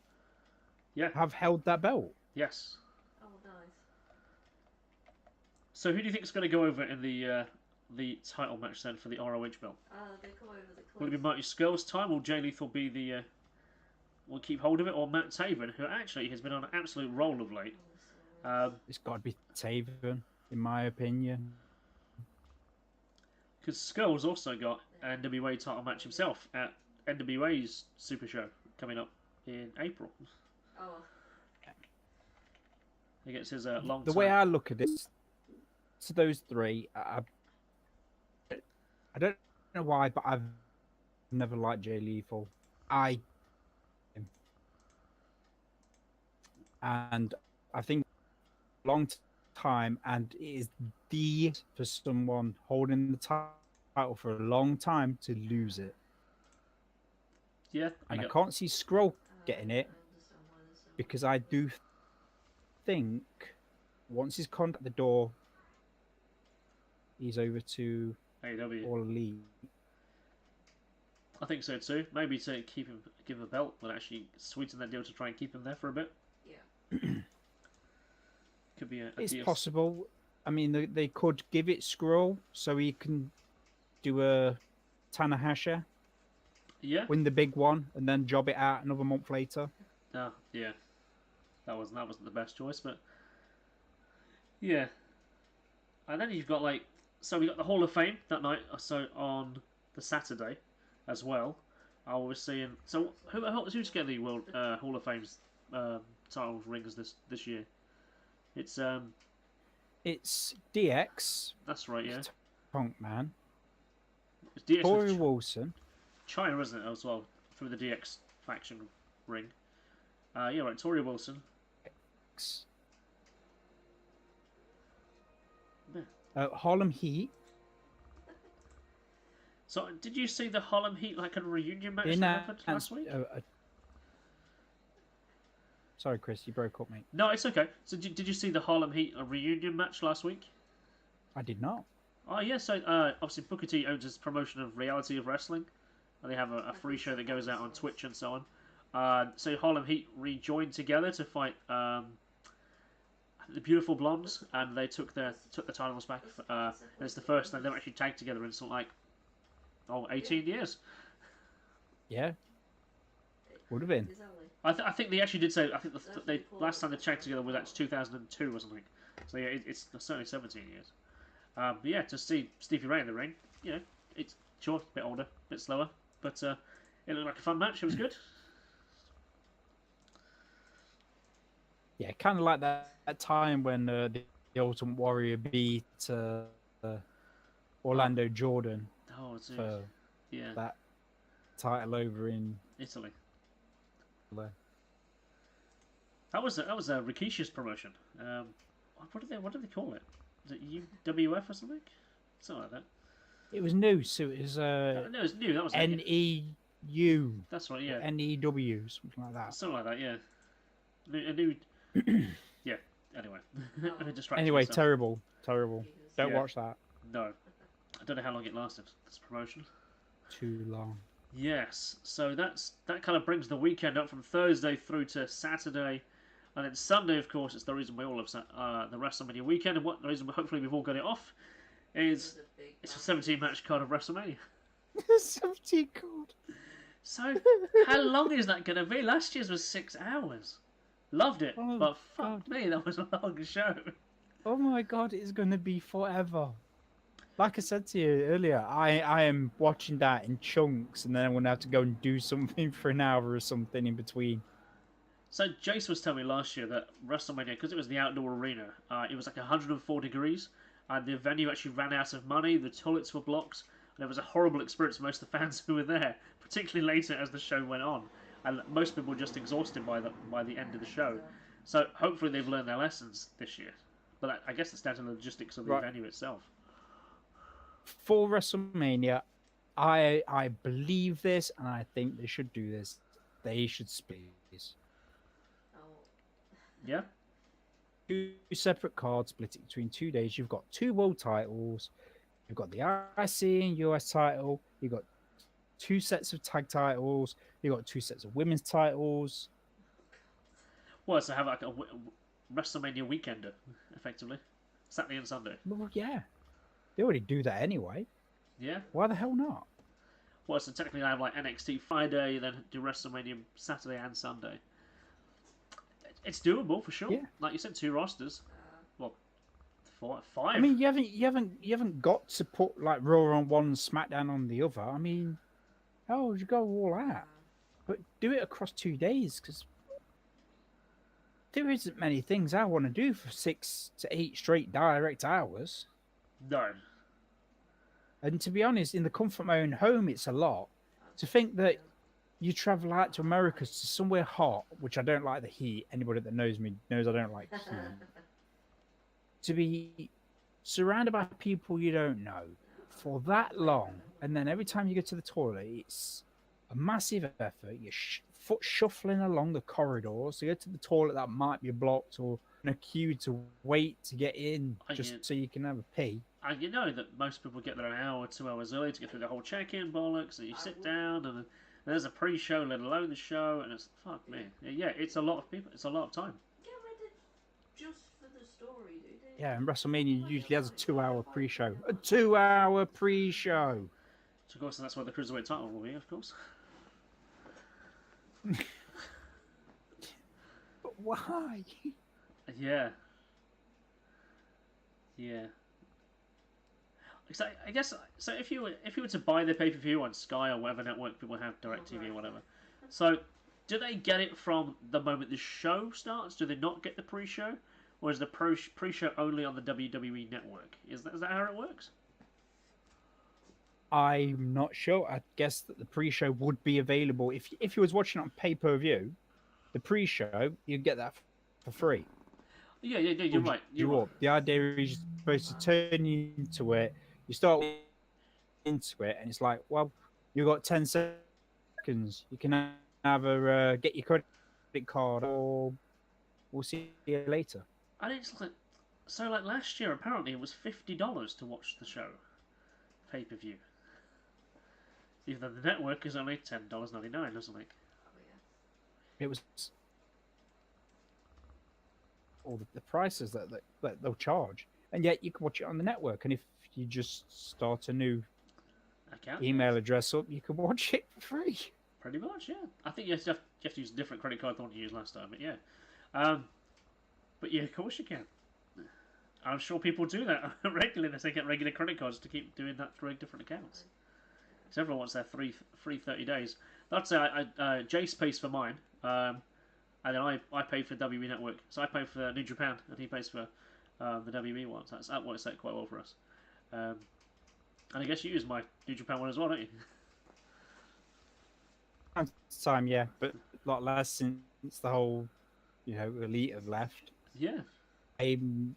Speaker 2: have held that belt.
Speaker 1: Yes.
Speaker 3: Oh, nice.
Speaker 1: So who do you think is going to go over in the title match then for the ROH belt?
Speaker 3: They come over the
Speaker 1: Will it be Marty Scurll's time? Will Jay Lethal be will keep hold of it, or Matt Taven, who actually has been on an absolute roll of late?
Speaker 2: It's got to be Taven, in my opinion.
Speaker 1: Because Scurll's also got an NWA title match himself at NWA's Super Show coming up in April.
Speaker 3: Oh.
Speaker 1: He gets his long.
Speaker 2: The way I look at it, to those three, I don't know why, but I've never liked Jay Lethal. And I think long time, and it is the for someone holding the title for a long time to lose it.
Speaker 1: Yeah,
Speaker 2: And I can't see Scroll getting it because I do think once he's conned at the door, he's over to
Speaker 1: AEW.
Speaker 2: All Elite.
Speaker 1: I think so too. Maybe to keep him, give him a belt, but actually sweeten that deal to try and keep him there for a bit.
Speaker 3: Yeah.
Speaker 1: Could be a
Speaker 2: It's
Speaker 1: deal.
Speaker 2: possible. I mean, they could give it Scroll so he can do a Tanahashi,
Speaker 1: Yeah.
Speaker 2: win the big one, and then job it out another month later.
Speaker 1: Yeah. That wasn't the best choice, but yeah. And then you've got we got the Hall of Fame that night, so on the Saturday, as well. I was seeing. So who's getting the World Hall of Fame's title rings this year?
Speaker 2: It's DX.
Speaker 1: That's right, yeah.
Speaker 2: Punk Man.
Speaker 1: It's DX
Speaker 2: Corey
Speaker 1: with
Speaker 2: Wilson.
Speaker 1: China, isn't it, as well, through the DX faction ring. Yeah, right. Tori Wilson.
Speaker 2: Harlem Heat.
Speaker 1: So, did you see the Harlem Heat like a reunion match
Speaker 2: In
Speaker 1: that
Speaker 2: that,
Speaker 1: happened last week?
Speaker 2: Sorry, Chris, you broke up, mate.
Speaker 1: No, it's okay. So, did you see the Harlem Heat reunion match last week?
Speaker 2: I did not.
Speaker 1: Oh yeah. So, obviously Booker T owns his promotion of Reality of Wrestling, and they have a free show that goes out on Twitch and so on. So Harlem Heat rejoined together to fight the Beautiful Blondes, and they took the titles back. And it's the first time they've actually tagged together in sort of 18 years.
Speaker 2: Yeah. Would have been.
Speaker 1: I think they actually did say. I think they last time they tagged together was actually 2002 or something. So yeah, it's certainly 17 years. But yeah, to see Stevie Ray in the ring, it's sure a bit older, a bit slower, but it looked like a fun match. It was good.
Speaker 2: Yeah, kind of like that time when the Ultimate Warrior beat Orlando Jordan for that title over in
Speaker 1: Italy. That was a Rikishi's promotion. What did they call it? Was it UWF or something? Something like that.
Speaker 2: It was new, so it was
Speaker 1: No, it was new. That was
Speaker 2: NEU.
Speaker 1: That's right, yeah.
Speaker 2: NEW, something like that.
Speaker 1: Something like that, yeah. A new. Yeah. Anyway,
Speaker 2: myself. Terrible. Don't watch that.
Speaker 1: No, I don't know how long it lasted. This promotion.
Speaker 2: Too long.
Speaker 1: Yes, so that kind of brings the weekend up from Thursday through to Saturday, and then Sunday, of course, it's the reason we all have the WrestleMania weekend, and the reason hopefully we've all got it off is it's a 17-match card of WrestleMania.
Speaker 2: 17 card.
Speaker 1: So how long is that going to be? Last year's was 6 hours. Loved it, but fuck me, that was a long show.
Speaker 2: Oh my god, it's going to be forever. Like I said to you earlier, I am watching that in chunks, and then I'm going to have to go and do something for an hour or something in between.
Speaker 1: So Jace was telling me last year that WrestleMania, because it was the outdoor arena, it was like 104 degrees, and the venue actually ran out of money, the toilets were blocked, and it was a horrible experience for most of the fans who were there, particularly later as the show went on. And most people were just exhausted by the end of the show. So hopefully they've learned their lessons this year. But I guess it's down to the logistics of the venue itself.
Speaker 2: For WrestleMania, I believe this, and I think they should do this. They should split this.
Speaker 1: Yeah?
Speaker 2: 2 separate cards, split it between 2 days. You've got 2 world titles. You've got the IC and US title. You've got 2 sets of tag titles. You've got 2 sets of women's titles.
Speaker 1: Well, so have like a WrestleMania weekender, effectively. Saturday and Sunday.
Speaker 2: Well, yeah. They already do that anyway.
Speaker 1: Yeah.
Speaker 2: Why the hell not?
Speaker 1: Well, so technically I have like NXT Friday, then do WrestleMania Saturday and Sunday. It's doable for sure.
Speaker 2: Yeah.
Speaker 1: Like you said, 2 rosters. Well, 5.
Speaker 2: I mean, you haven't got to put like Raw on one and SmackDown on the other. I mean, how would you go all out? But do it across 2 days, because there isn't many things I want to do for 6 to 8 straight direct hours.
Speaker 1: No.
Speaker 2: And to be honest, in the comfort of my own home, it's a lot. To think that you travel out to America to somewhere hot, which I don't like the heat. Anybody that knows me knows I don't like heat. to be surrounded by people you don't know for that long, and then every time you go to the toilet, it's a massive effort. You're foot shuffling along the corridors to go to the toilet that might be blocked or in a queue to wait to get in just so you can have a pee.
Speaker 1: And you know that most people get there an hour or 2 hours early to get through the whole check-in bollocks, and you sit down, and there's a pre-show, let alone the show, and it's fuck me. Yeah, it's a lot of people. It's a lot of time.
Speaker 3: Get ready just for the story, dude.
Speaker 2: Yeah, and WrestleMania usually has a 2-hour pre-show. A 2-hour pre-show.
Speaker 1: So of course, that's where the cruiserweight title will be, of course.
Speaker 2: But why?
Speaker 1: Yeah. Yeah. So I guess so. If you were to buy the pay-per-view on Sky or whatever network people have, DirecTV or whatever, so do they get it from the moment the show starts? Do they not get the pre-show, or is the pre-show only on the WWE network? Is that how it works?
Speaker 2: I'm not sure. I guess that the pre-show would be available if you was watching it on pay-per-view. The pre-show, you'd get that for free.
Speaker 1: Yeah, you're right. You're right.
Speaker 2: The idea is you're supposed to turn you into it. You start into it, and it's like, well, you got 10 seconds. You can either get your credit card, or we'll see you later.
Speaker 1: And it's like, so like last year, apparently it was $50 to watch the show, pay-per-view. Even though the network is only $10.99 or something.
Speaker 2: It was all the prices that they'll charge, and yet you can watch it on the network. And if you just start a new email address up, you can watch it for free.
Speaker 1: Pretty much, yeah. I think you have to use a different credit card than what you used last time, but yeah. But yeah, of course you can. I'm sure people do that regularly. They get regular credit cards to keep doing that through different accounts. Because everyone wants their free 30 days. That's Jace pays for mine. And then I pay for WWE Network. So I pay for New Japan, and he pays for the WWE one. So that works out quite well for us. And I guess you use my New Japan one as well, don't you?
Speaker 2: Time, yeah, but a lot less since the whole, Elite have left.
Speaker 1: Yeah.
Speaker 2: I'm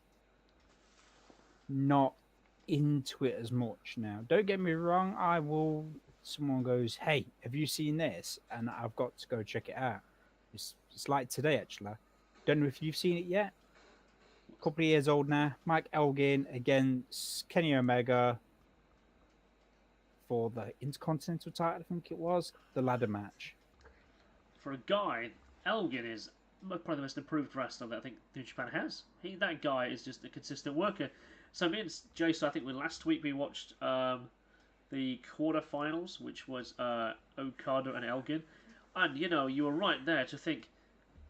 Speaker 2: not into it as much now. Don't get me wrong, I will. Someone goes, "Hey, have you seen this?" And I've got to go check it out. It's like today, actually. Don't know if you've seen it yet. A couple of years old now. Mike Elgin against Kenny Omega for the Intercontinental title, I think it was, the ladder match.
Speaker 1: For a guy, Elgin is probably the most improved wrestler that I think New Japan has. That guy is just a consistent worker. So me and Jason, I think last week we watched the quarterfinals, which was Okada and Elgin. And, you were right there to think,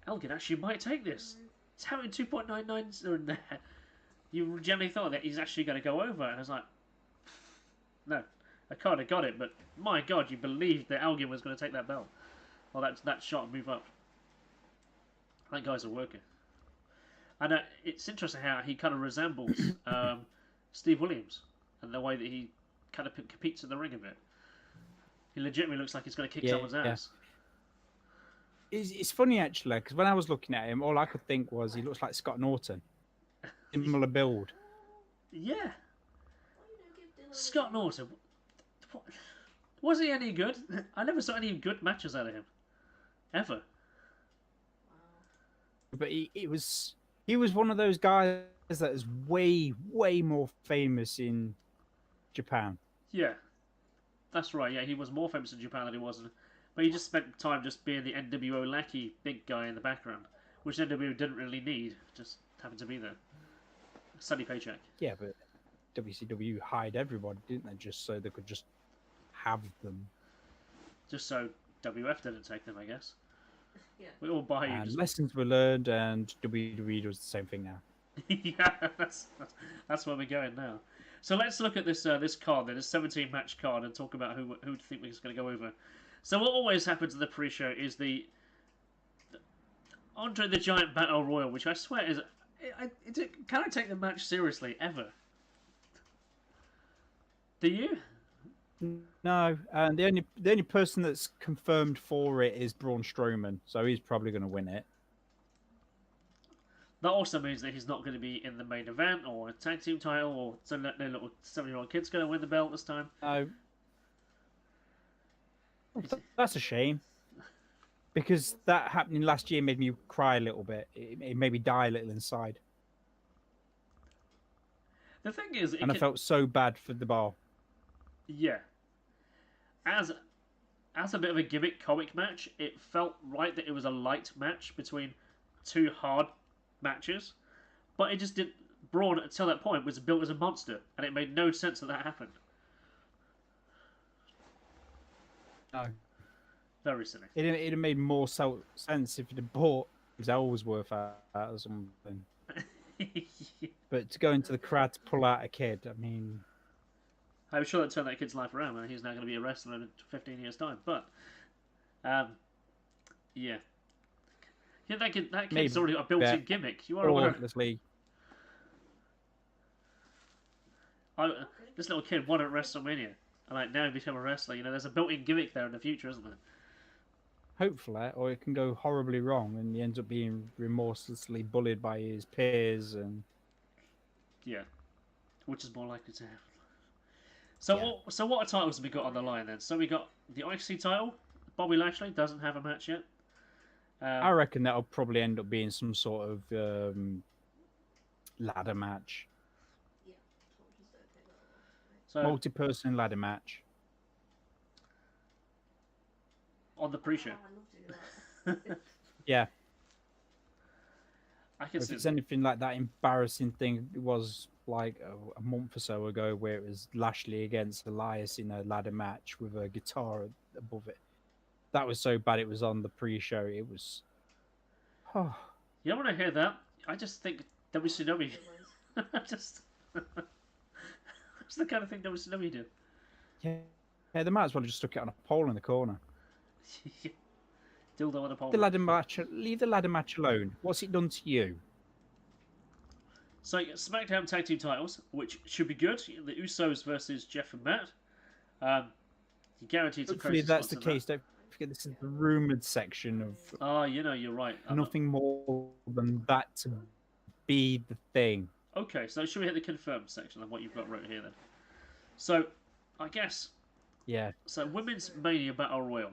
Speaker 1: Elgin actually might take this. It's having 2.99s in there. You generally thought that he's actually going to go over. And I was like, no, Okada got it. But, my God, you believed that Elgin was going to take that belt. Well, that shot and move up. That guy's a worker. And it's interesting how he kind of resembles Steve Williams. And the way that he kind of competes in the ring a bit. He legitimately looks like he's going to kick someone's ass.
Speaker 2: It's funny, actually, because when I was looking at him, all I could think was he looks like Scott Norton. Similar build.
Speaker 1: Yeah. Scott Norton. Was he any good? I never saw any good matches out of him. Ever.
Speaker 2: But he was one of those guys that is way, way more famous in Japan.
Speaker 1: Yeah. That's right, yeah. He was more famous in Japan than he was in... But he just spent time just being the NWO lackey big guy in the background, which NWO didn't really need, just happened to be there. Sunny paycheck.
Speaker 2: Yeah, but WCW hired everybody, didn't they? Just so they could just have them.
Speaker 1: Just so WF didn't take them, I guess.
Speaker 3: Yeah.
Speaker 1: We all buy you.
Speaker 2: And lessons were learned, and WWE does the same thing now.
Speaker 1: Yeah, that's where we're going now. So let's look at this this card, then, this 17-match card, and talk about who do you think is going to go over. So what always happens in the pre-show is the Andre the Giant Battle Royal, which I swear is... Can I take the match seriously, ever? Do you?
Speaker 2: No, and the only person that's confirmed for it is Braun Strowman, so he's probably going to win it.
Speaker 1: That also means that he's not going to be in the main event or a tag team title, or so no little 7-year-old kid's going to win the belt this time.
Speaker 2: No, that's a shame. Because that happening last year made me cry a little bit. It made me die a little inside.
Speaker 1: The thing is,
Speaker 2: I felt so bad for the bar.
Speaker 1: Yeah. As a bit of a gimmick comic match, it felt right that it was a light match between two hard matches, but it just didn't. Braun until that point was built as a monster, and it made no sense that happened.
Speaker 2: No.
Speaker 1: Very silly.
Speaker 2: It'd have made more sense if you'd have bought Ellsworth out or something. But to go into the crowd to pull out a kid, I mean...
Speaker 1: I'm sure that turned that kid's life around, and he's now going to be a wrestler in 15 years' time. But, yeah. Yeah, that kid's already got a built-in gimmick. You are aware. This little kid won at WrestleMania, and now he become a wrestler. You know, there's a built-in gimmick there in the future, isn't there?
Speaker 2: Hopefully, or it can go horribly wrong, and he ends up being remorselessly bullied by his peers, and
Speaker 1: yeah, which is more likely to happen. So what titles have we got on the line then? So we got the IC title. Bobby Lashley doesn't have a match yet.
Speaker 2: I reckon that'll probably end up being some sort of ladder match.
Speaker 3: Yeah, just okay that one.
Speaker 1: So
Speaker 2: multi-person ladder match.
Speaker 1: On the pre-show.
Speaker 3: Oh, I love doing that.
Speaker 2: Yeah.
Speaker 1: I can
Speaker 2: If
Speaker 1: see
Speaker 2: it's anything like that embarrassing thing, it was like a month or so ago where it was Lashley against Elias in a ladder match with a guitar above it. That was so bad it was on the pre-show. It was... Oh.
Speaker 1: You don't want to hear that. I just think WCW... just... That's the kind of thing WCW do.
Speaker 2: Yeah, they might as well have just stuck it on a pole in the corner.
Speaker 1: Dildo on a pole.
Speaker 2: The ladder match, leave the ladder match alone. What's it done to you?
Speaker 1: So SmackDown Tag Team titles, which should be good. The Usos versus Jeff and Matt. You guaranteed some
Speaker 2: Hopefully that's the case. Don't forget this is the rumoured section of...
Speaker 1: Oh, you're right.
Speaker 2: Nothing more than that to be the thing.
Speaker 1: Okay, so should we hit the confirmed section of what you've got right here then? So, I guess...
Speaker 2: Yeah.
Speaker 1: So, Women's Mania Battle Royal.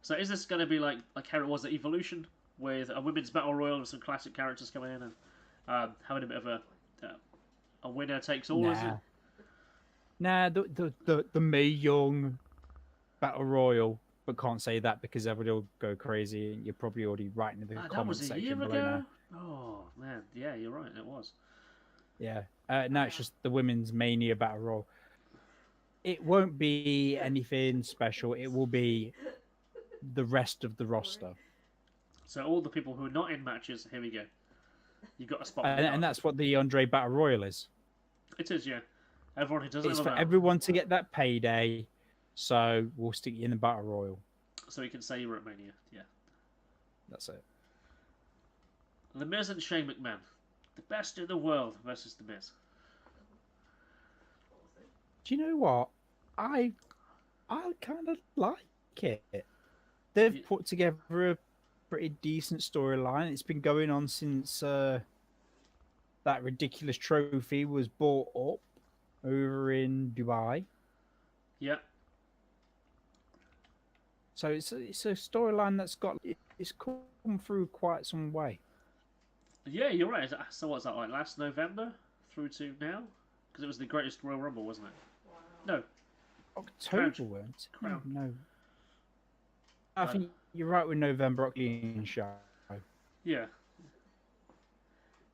Speaker 1: So is this going to be like how it was at Evolution, with a Women's Battle Royal with some classic characters coming in and having a bit of a winner takes all, is it?
Speaker 2: Nah, the Mae Young Battle Royal, but can't say that because everybody will go crazy and you're probably already writing in the comment section below now.
Speaker 1: Oh, man. Yeah, you're right. It was.
Speaker 2: Yeah. No, it's just the Women's Mania Battle Royal. It won't be anything special. It will be the rest of the roster.
Speaker 1: So all the people who are not in matches, here we go. You've got a spot.
Speaker 2: And that's what the Andre Battle Royal is.
Speaker 1: It is, yeah. Everyone who doesn't
Speaker 2: It's
Speaker 1: have a
Speaker 2: for
Speaker 1: battle.
Speaker 2: everyone to get that payday, so we'll stick you in the Battle Royal.
Speaker 1: So you can say you were at Mania, yeah.
Speaker 2: That's it.
Speaker 1: The Miz and Shane McMahon. The best in the world versus The Miz.
Speaker 2: Do you know what? I kind of like it. They've put together a pretty decent storyline. It's been going on since that ridiculous trophy was bought up over in Dubai.
Speaker 1: Yeah.
Speaker 2: So it's a storyline that's it's come through quite some way.
Speaker 1: Yeah, you're right. So what's that, like last November through to now? Because it was the greatest Royal Rumble, wasn't it?
Speaker 3: Wow.
Speaker 1: No.
Speaker 2: October, weren't it?
Speaker 1: Crown.
Speaker 2: No. I think you're right with November show.
Speaker 1: Yeah.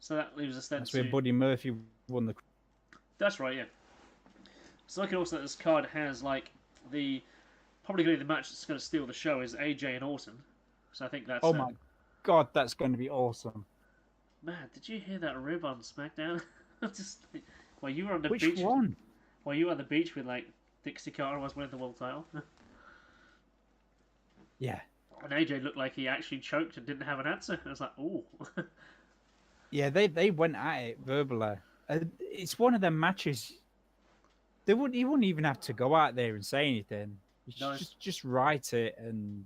Speaker 1: So that leaves us then
Speaker 2: That's where Buddy Murphy won the...
Speaker 1: That's right, yeah. So looking also that this card has like probably going to be the match that's going to steal the show is AJ and Orton. So I think that's...
Speaker 2: Oh my god, that's going to be awesome.
Speaker 1: Man, did you hear that rib on SmackDown? Just while you were on the
Speaker 2: Which
Speaker 1: beach.
Speaker 2: Which one?
Speaker 1: While you were on the beach with like Dixie Carter was winning the world title.
Speaker 2: Yeah.
Speaker 1: And AJ looked like he actually choked and didn't have an answer. I was like, ooh.
Speaker 2: Yeah, they went at it verbally. It's one of them matches. He wouldn't even have to go out there and say anything. Just write it, and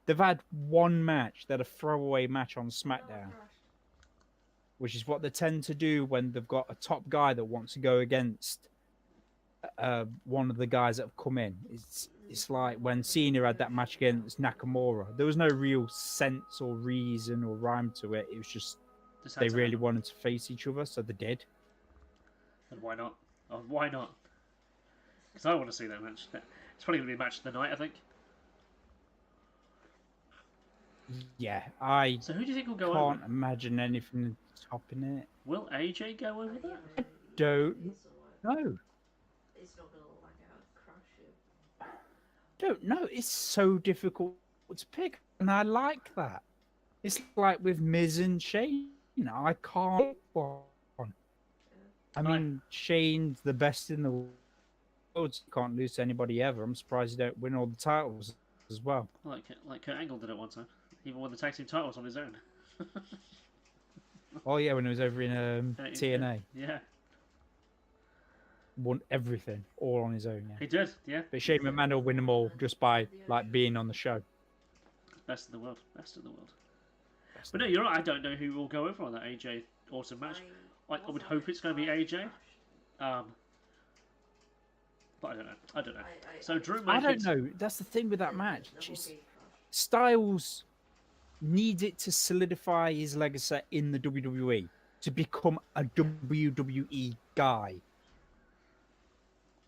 Speaker 2: they've had one match. They had a throwaway match on SmackDown. which is what they tend to do when they've got a top guy that wants to go against one of the guys that have come in. It's like when Cena had that match against Nakamura. There was no real sense or reason or rhyme to it. It was just
Speaker 1: Just had
Speaker 2: they
Speaker 1: to
Speaker 2: really
Speaker 1: happen.
Speaker 2: wanted to face each other, so they did.
Speaker 1: And why not? Oh, why not? Because I want to see that match. It's probably going to be a match of the night, I think.
Speaker 2: Yeah, I
Speaker 1: So who do you think will go
Speaker 2: can't
Speaker 1: over?
Speaker 2: imagine anything topping it.
Speaker 1: Will AJ go over there?
Speaker 2: Don't know.
Speaker 3: It's not gonna lag out, crash you.
Speaker 2: Don't know. It's so difficult to pick, and I like that. It's like with Miz and Shane. You know, I can't pick one. I mean, Shane's the best in the world. Can't lose to anybody ever. I'm surprised he don't win all the titles as well.
Speaker 1: Like Kurt Angle did at one time. He even won the tag team titles on his own.
Speaker 2: Oh yeah, when he was over in TNA,
Speaker 1: Yeah,
Speaker 2: won everything all on his own. Yeah,
Speaker 1: he did. Yeah,
Speaker 2: but Shane McMahon will win them all just by like being on the show.
Speaker 1: best in the world. Best in the world. But no, you're right. I don't know who will go over on that AJ Awesome match. I would hope it's going to be AJ. But I don't know. I don't know. So Drew
Speaker 2: I
Speaker 1: McIntyre.
Speaker 2: don't know. That's the thing with that match. Styles needed to solidify his legacy in the WWE to become a WWE guy.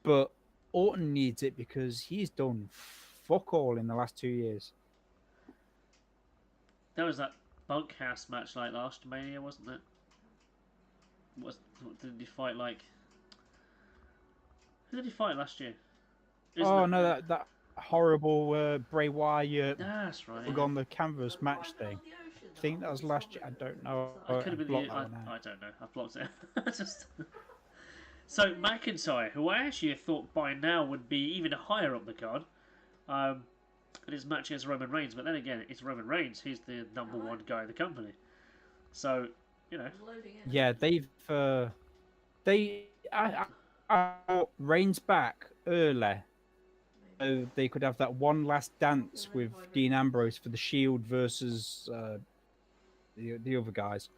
Speaker 2: But Orton needs it because he's done fuck all in the last 2 years.
Speaker 1: There was that bunkhouse match like last Mania, wasn't it? What did he fight like? Who did he fight last year?
Speaker 2: Oh no, that horrible Bray Wyatt
Speaker 1: That's right.
Speaker 2: on the canvas match thing. I think that was last year. I don't know.
Speaker 1: It could have been
Speaker 2: blocked
Speaker 1: the.
Speaker 2: that one out.
Speaker 1: I don't know. I've blocked it. Just... So McIntyre, who I actually thought by now would be even higher up the card, in his match against Roman Reigns, but then again, it's Roman Reigns. He's the number one guy in the company. So, you know.
Speaker 2: Yeah, I brought Reigns back early, so they could have that one last dance with Dean Ambrose for the Shield versus the other guys,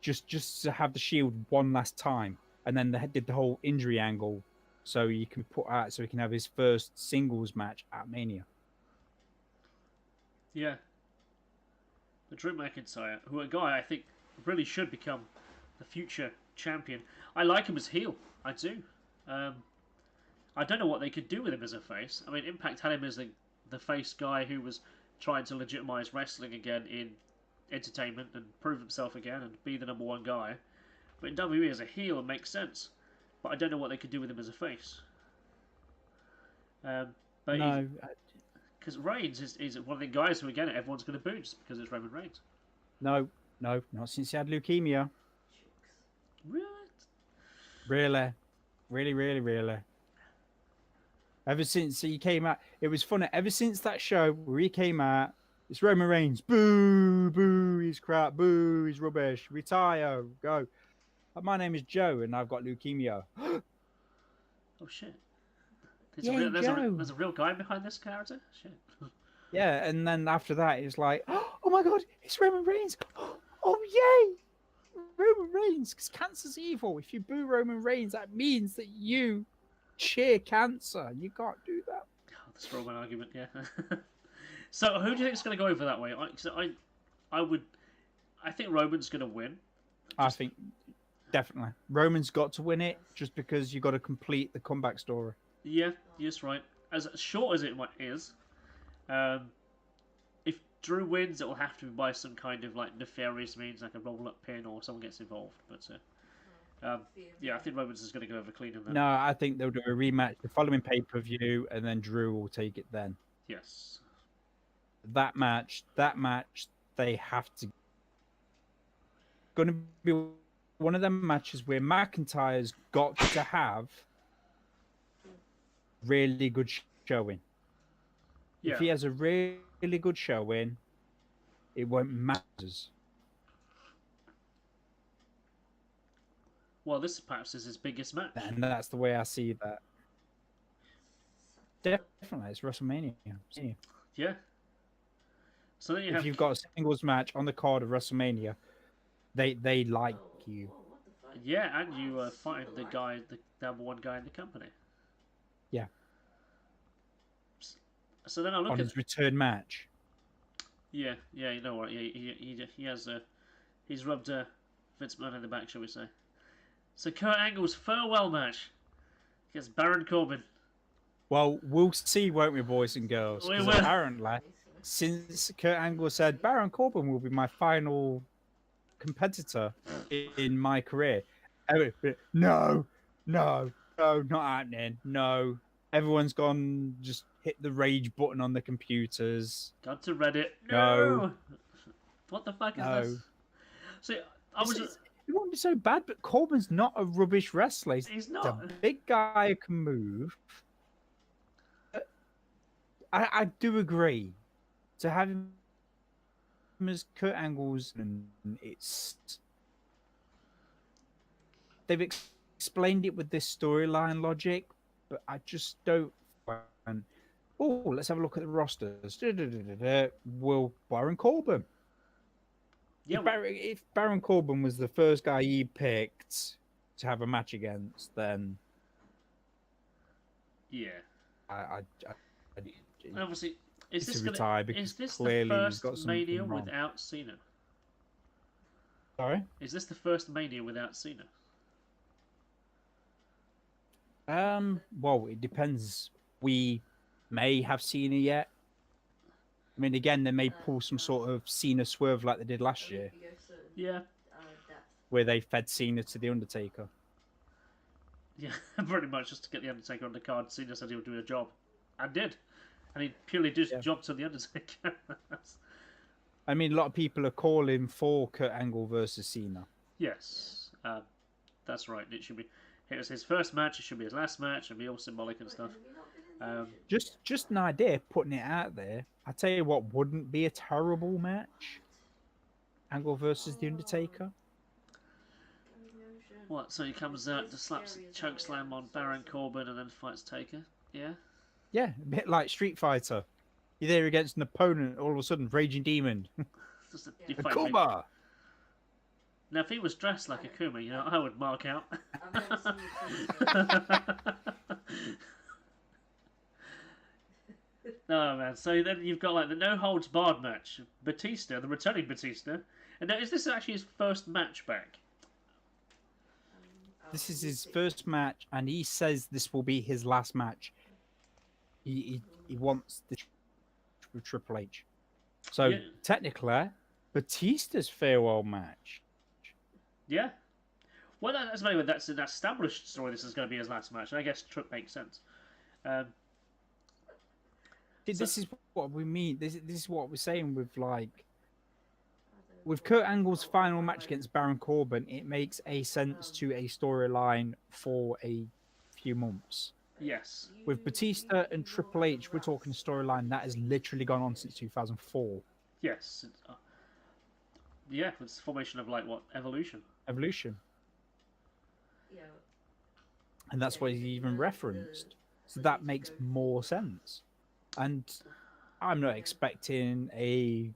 Speaker 2: just to have the Shield one last time, and then they did the whole injury angle, so you can put out so he can have his first singles match at Mania.
Speaker 1: Yeah. But Drew McIntyre, who a guy I think really should become the future champion. I like him as heel. I do. I don't know what they could do with him as a face. I mean, Impact had him as the face guy who was trying to legitimize wrestling again in entertainment and prove himself again and be the number one guy. But in WWE as a heel, it makes sense. But I don't know what they could do with him as a face. But
Speaker 2: No,
Speaker 1: because Reigns is one of the guys who, again, everyone's going to boo just because it's Roman Reigns.
Speaker 2: no, not since he had leukemia.
Speaker 1: Really?
Speaker 2: Really. Ever since he came out, it was funny. Ever since that show where he came out, it's Roman Reigns. Boo, boo, he's crap. Boo, he's rubbish. Retire, go. My name is Joe, and I've got leukemia.
Speaker 1: Oh shit!
Speaker 2: Yeah,
Speaker 1: There's a real guy behind this character. Shit.
Speaker 2: Yeah, and then after that, it's like, oh my god, it's Roman Reigns. Oh yay, Roman Reigns, because cancer's evil. If you boo Roman Reigns, that means that you cheer cancer. You can't do that.
Speaker 1: Oh, the strawman argument, yeah. So who do you think is going to go over that way? I think Roman's going to win.
Speaker 2: I think definitely Roman's got to win it just because you got to complete the comeback story.
Speaker 1: Yeah, yes, right. As short as it is, if Drew wins, it will have to be by some kind of like nefarious means, like a roll-up pin or someone gets involved. But yeah, I think Roman's is going to go over clean in that.
Speaker 2: No, I think they'll do a rematch the following pay-per-view, and then Drew will take it then.
Speaker 1: Yes.
Speaker 2: That match, they have to. Going to be one of them matches where McIntyre's got to have really good showing.
Speaker 1: Yeah.
Speaker 2: If he has a really good showing, it won't matter.
Speaker 1: Well, this perhaps is his biggest match.
Speaker 2: And that's the way I see that. Definitely, it's WrestleMania.
Speaker 1: Yeah. So then
Speaker 2: If you've got a singles match on the card of WrestleMania, they like you.
Speaker 3: Whoa, what the fuck?
Speaker 1: Yeah, and you
Speaker 3: Wow,
Speaker 1: fighting the
Speaker 3: super
Speaker 1: guy, the number one guy in the company.
Speaker 2: Yeah.
Speaker 1: So then I look
Speaker 2: On
Speaker 1: at
Speaker 2: his return match.
Speaker 1: yeah, you know what? Yeah, he has he's rubbed Vince McMahon in the back, shall we say? So Kurt Angle's farewell match against Baron Corbin.
Speaker 2: Well, we'll see, won't we, boys and girls?
Speaker 1: We
Speaker 2: Because
Speaker 1: will.
Speaker 2: apparently, since Kurt Angle said Baron Corbin will be my final competitor in my career, no, not happening. No, everyone's gone. Just hit the rage button on the computers.
Speaker 1: Got to Reddit.
Speaker 2: No.
Speaker 1: No. What the fuck is
Speaker 2: No.
Speaker 1: this? See, I was.
Speaker 2: It won't be so bad, but Corbin's not a rubbish wrestler.
Speaker 1: He's
Speaker 2: He's
Speaker 1: not.
Speaker 2: a big guy who can move. I do agree. To have him as Kurt Angle's, and they've explained it with this storyline logic, but I just don't. Oh, let's have a look at the rosters. Will Baron Corbin?
Speaker 1: Yeah.
Speaker 2: If Baron Corbin was the first guy he picked to have a match against, then
Speaker 1: Yeah. And obviously, is
Speaker 2: to
Speaker 1: this
Speaker 2: retire
Speaker 1: gonna, is
Speaker 2: because
Speaker 1: this the
Speaker 2: clearly he's
Speaker 1: first
Speaker 2: got something
Speaker 1: Mania
Speaker 2: wrong.
Speaker 1: without Cena?
Speaker 2: Sorry.
Speaker 1: Is this the first Mania without Cena?
Speaker 2: Well, it depends. We may have Cena yet. I mean, again, they may pull some sort of Cena swerve like they did last year,
Speaker 1: Yeah.
Speaker 2: where they fed Cena to the Undertaker.
Speaker 1: Yeah, pretty much just to get the Undertaker on the card. Cena said he would do a job, and did, and he purely did his job to the Undertaker.
Speaker 2: I mean, a lot of people are calling for Kurt Angle versus Cena.
Speaker 1: Yes, that's right. It should be. It was his first match. It should be his last match, and be all symbolic and stuff.
Speaker 2: Just an idea, putting it out there. I tell you what, wouldn't be a terrible match. Angle versus the Undertaker.
Speaker 1: What? So he comes out to slaps choke slam on Baron Corbin and then fights Taker. Yeah.
Speaker 2: Yeah, a bit like Street Fighter. You're there against an opponent, all of a sudden, Raging Demon.
Speaker 1: Just
Speaker 3: Yeah.
Speaker 2: Akuma!
Speaker 1: Now, if he was dressed like Akuma, you know, I would mark out.
Speaker 3: I've never seen you play.
Speaker 1: No, man. So then you've got like the no holds barred match, Batista, the returning Batista, and now is this actually his first match back?
Speaker 2: This is his first match, and he says this will be his last match. He wants the with Triple H. So
Speaker 1: Yeah.
Speaker 2: technically, Batista's farewell match.
Speaker 1: Yeah. Well, that's anyway. That's an established story. This is going to be his last match, and I guess Trip makes sense.
Speaker 2: This is what we mean. This is what we're saying with Kurt Angle's final match against Baron Corbin. It makes a sense to a storyline for a few months.
Speaker 1: Yes.
Speaker 2: With Batista and Triple H, we're talking a storyline that has literally gone on since 2004.
Speaker 1: Yes. Yeah, it's the formation of like what Evolution.
Speaker 2: Evolution.
Speaker 3: Yeah.
Speaker 2: And that's what he even referenced. So that makes more sense. And I'm not expecting a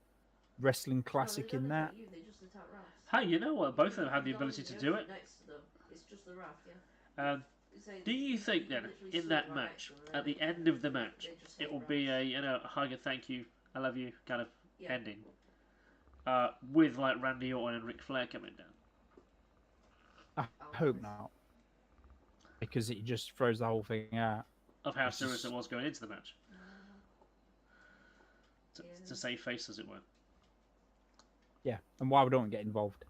Speaker 2: wrestling classic in that.
Speaker 3: They just attack Raf.
Speaker 1: Hey, you know what? Both of them have the ability to do it.
Speaker 3: Next to them. It's just the Raf, yeah.
Speaker 1: Do you think then, in that match, at the end of the match, it will be a hug, a thank you, I love you kind of ending, with like Randy Orton and Ric Flair coming down?
Speaker 2: I hope not. Because it just throws the whole thing out.
Speaker 1: Of how serious it was going into the match. To save face, as it were.
Speaker 2: Yeah, and why we don't get involved.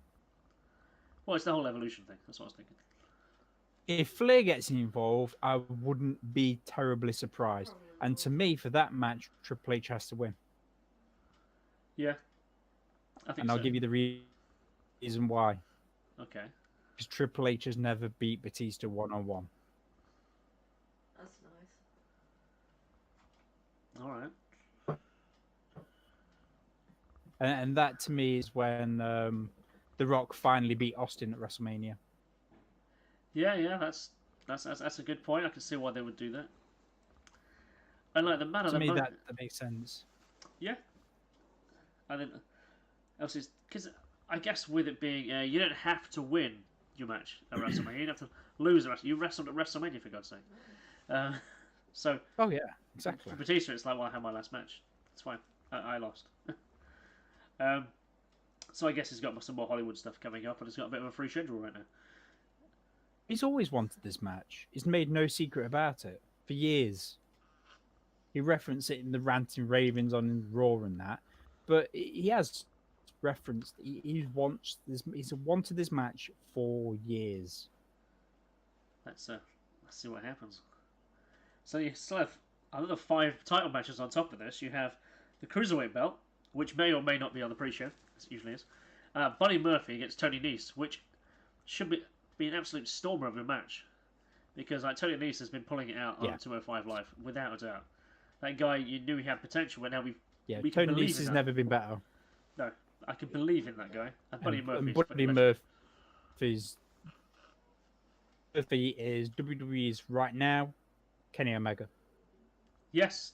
Speaker 1: Well, it's the whole Evolution thing. That's what I was thinking.
Speaker 2: If Flair gets involved, I wouldn't be terribly surprised. And to me, for that match, Triple H has to win.
Speaker 1: Yeah, I think
Speaker 2: And I'll
Speaker 1: so.
Speaker 2: give you the reason why.
Speaker 1: Okay.
Speaker 2: Because Triple H has never beat Batista one-on-one.
Speaker 3: That's nice.
Speaker 1: All right.
Speaker 2: And that, to me, is when The Rock finally beat Austin at WrestleMania.
Speaker 1: Yeah, that's a good point. I can see why they would do that. And like the man of
Speaker 2: To
Speaker 1: the
Speaker 2: me,
Speaker 1: moment.
Speaker 2: that makes sense.
Speaker 1: Yeah. And then, obviously, because I guess with it being, you don't have to win your match at WrestleMania. You don't have to lose a wrestle. You wrestled at WrestleMania, for God's sake. So
Speaker 2: Oh yeah, exactly.
Speaker 1: for Batista, it's like, well, I had my last match. It's fine. I lost. So I guess he's got some more Hollywood stuff coming up, and he's got a bit of a free schedule right now.
Speaker 2: He's always wanted this match. He's made no secret about it for years. He referenced it in the ranting ravens on Raw and that, but he has referenced he wants this. He's wanted this match for years.
Speaker 1: Let's see what happens. So you still have another 5 title matches on top of this. You have the Cruiserweight belt, which may or may not be on the pre-show, as it usually is. Buddy Murphy against Tony Nese, which should be an absolute stormer of a match, because like Tony Nese has been pulling it out on 205 Live without a doubt. That guy, you knew he had potential, but now we
Speaker 2: Tony Nese has never been better.
Speaker 1: No, I can believe in that guy. And Buddy Murphy.
Speaker 2: Buddy Murphy is WWE's right now Kenny Omega.
Speaker 1: Yes,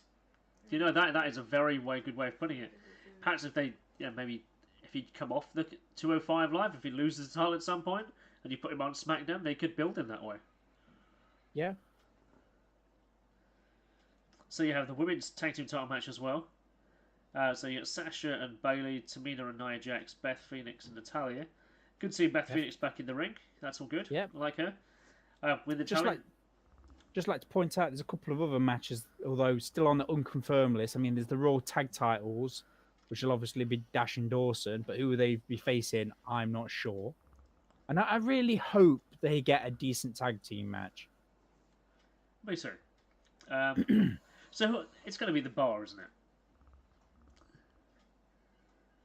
Speaker 1: you know that is a very good way of putting it. Perhaps if they maybe if he'd come off the 205 Live, if he loses the title at some point, and you put him on SmackDown, they could build him that way.
Speaker 2: Yeah.
Speaker 1: So you have the women's tag team title match as well. So you got Sasha and Bayley, Tamina and Nia Jax, Beth Phoenix and Natalya. Good seeing Beth Phoenix back in the ring. That's all good.
Speaker 2: Yeah,
Speaker 1: I like her. With
Speaker 2: Natalya. Just like to point out, there's a couple of other matches, although still on the unconfirmed list. I mean, there's the Raw tag titles, which will obviously be Dash and Dawson, but who will they be facing? I'm not sure. And I really hope they get a decent tag team match.
Speaker 1: Me too. So it's going to be the Bar, isn't it?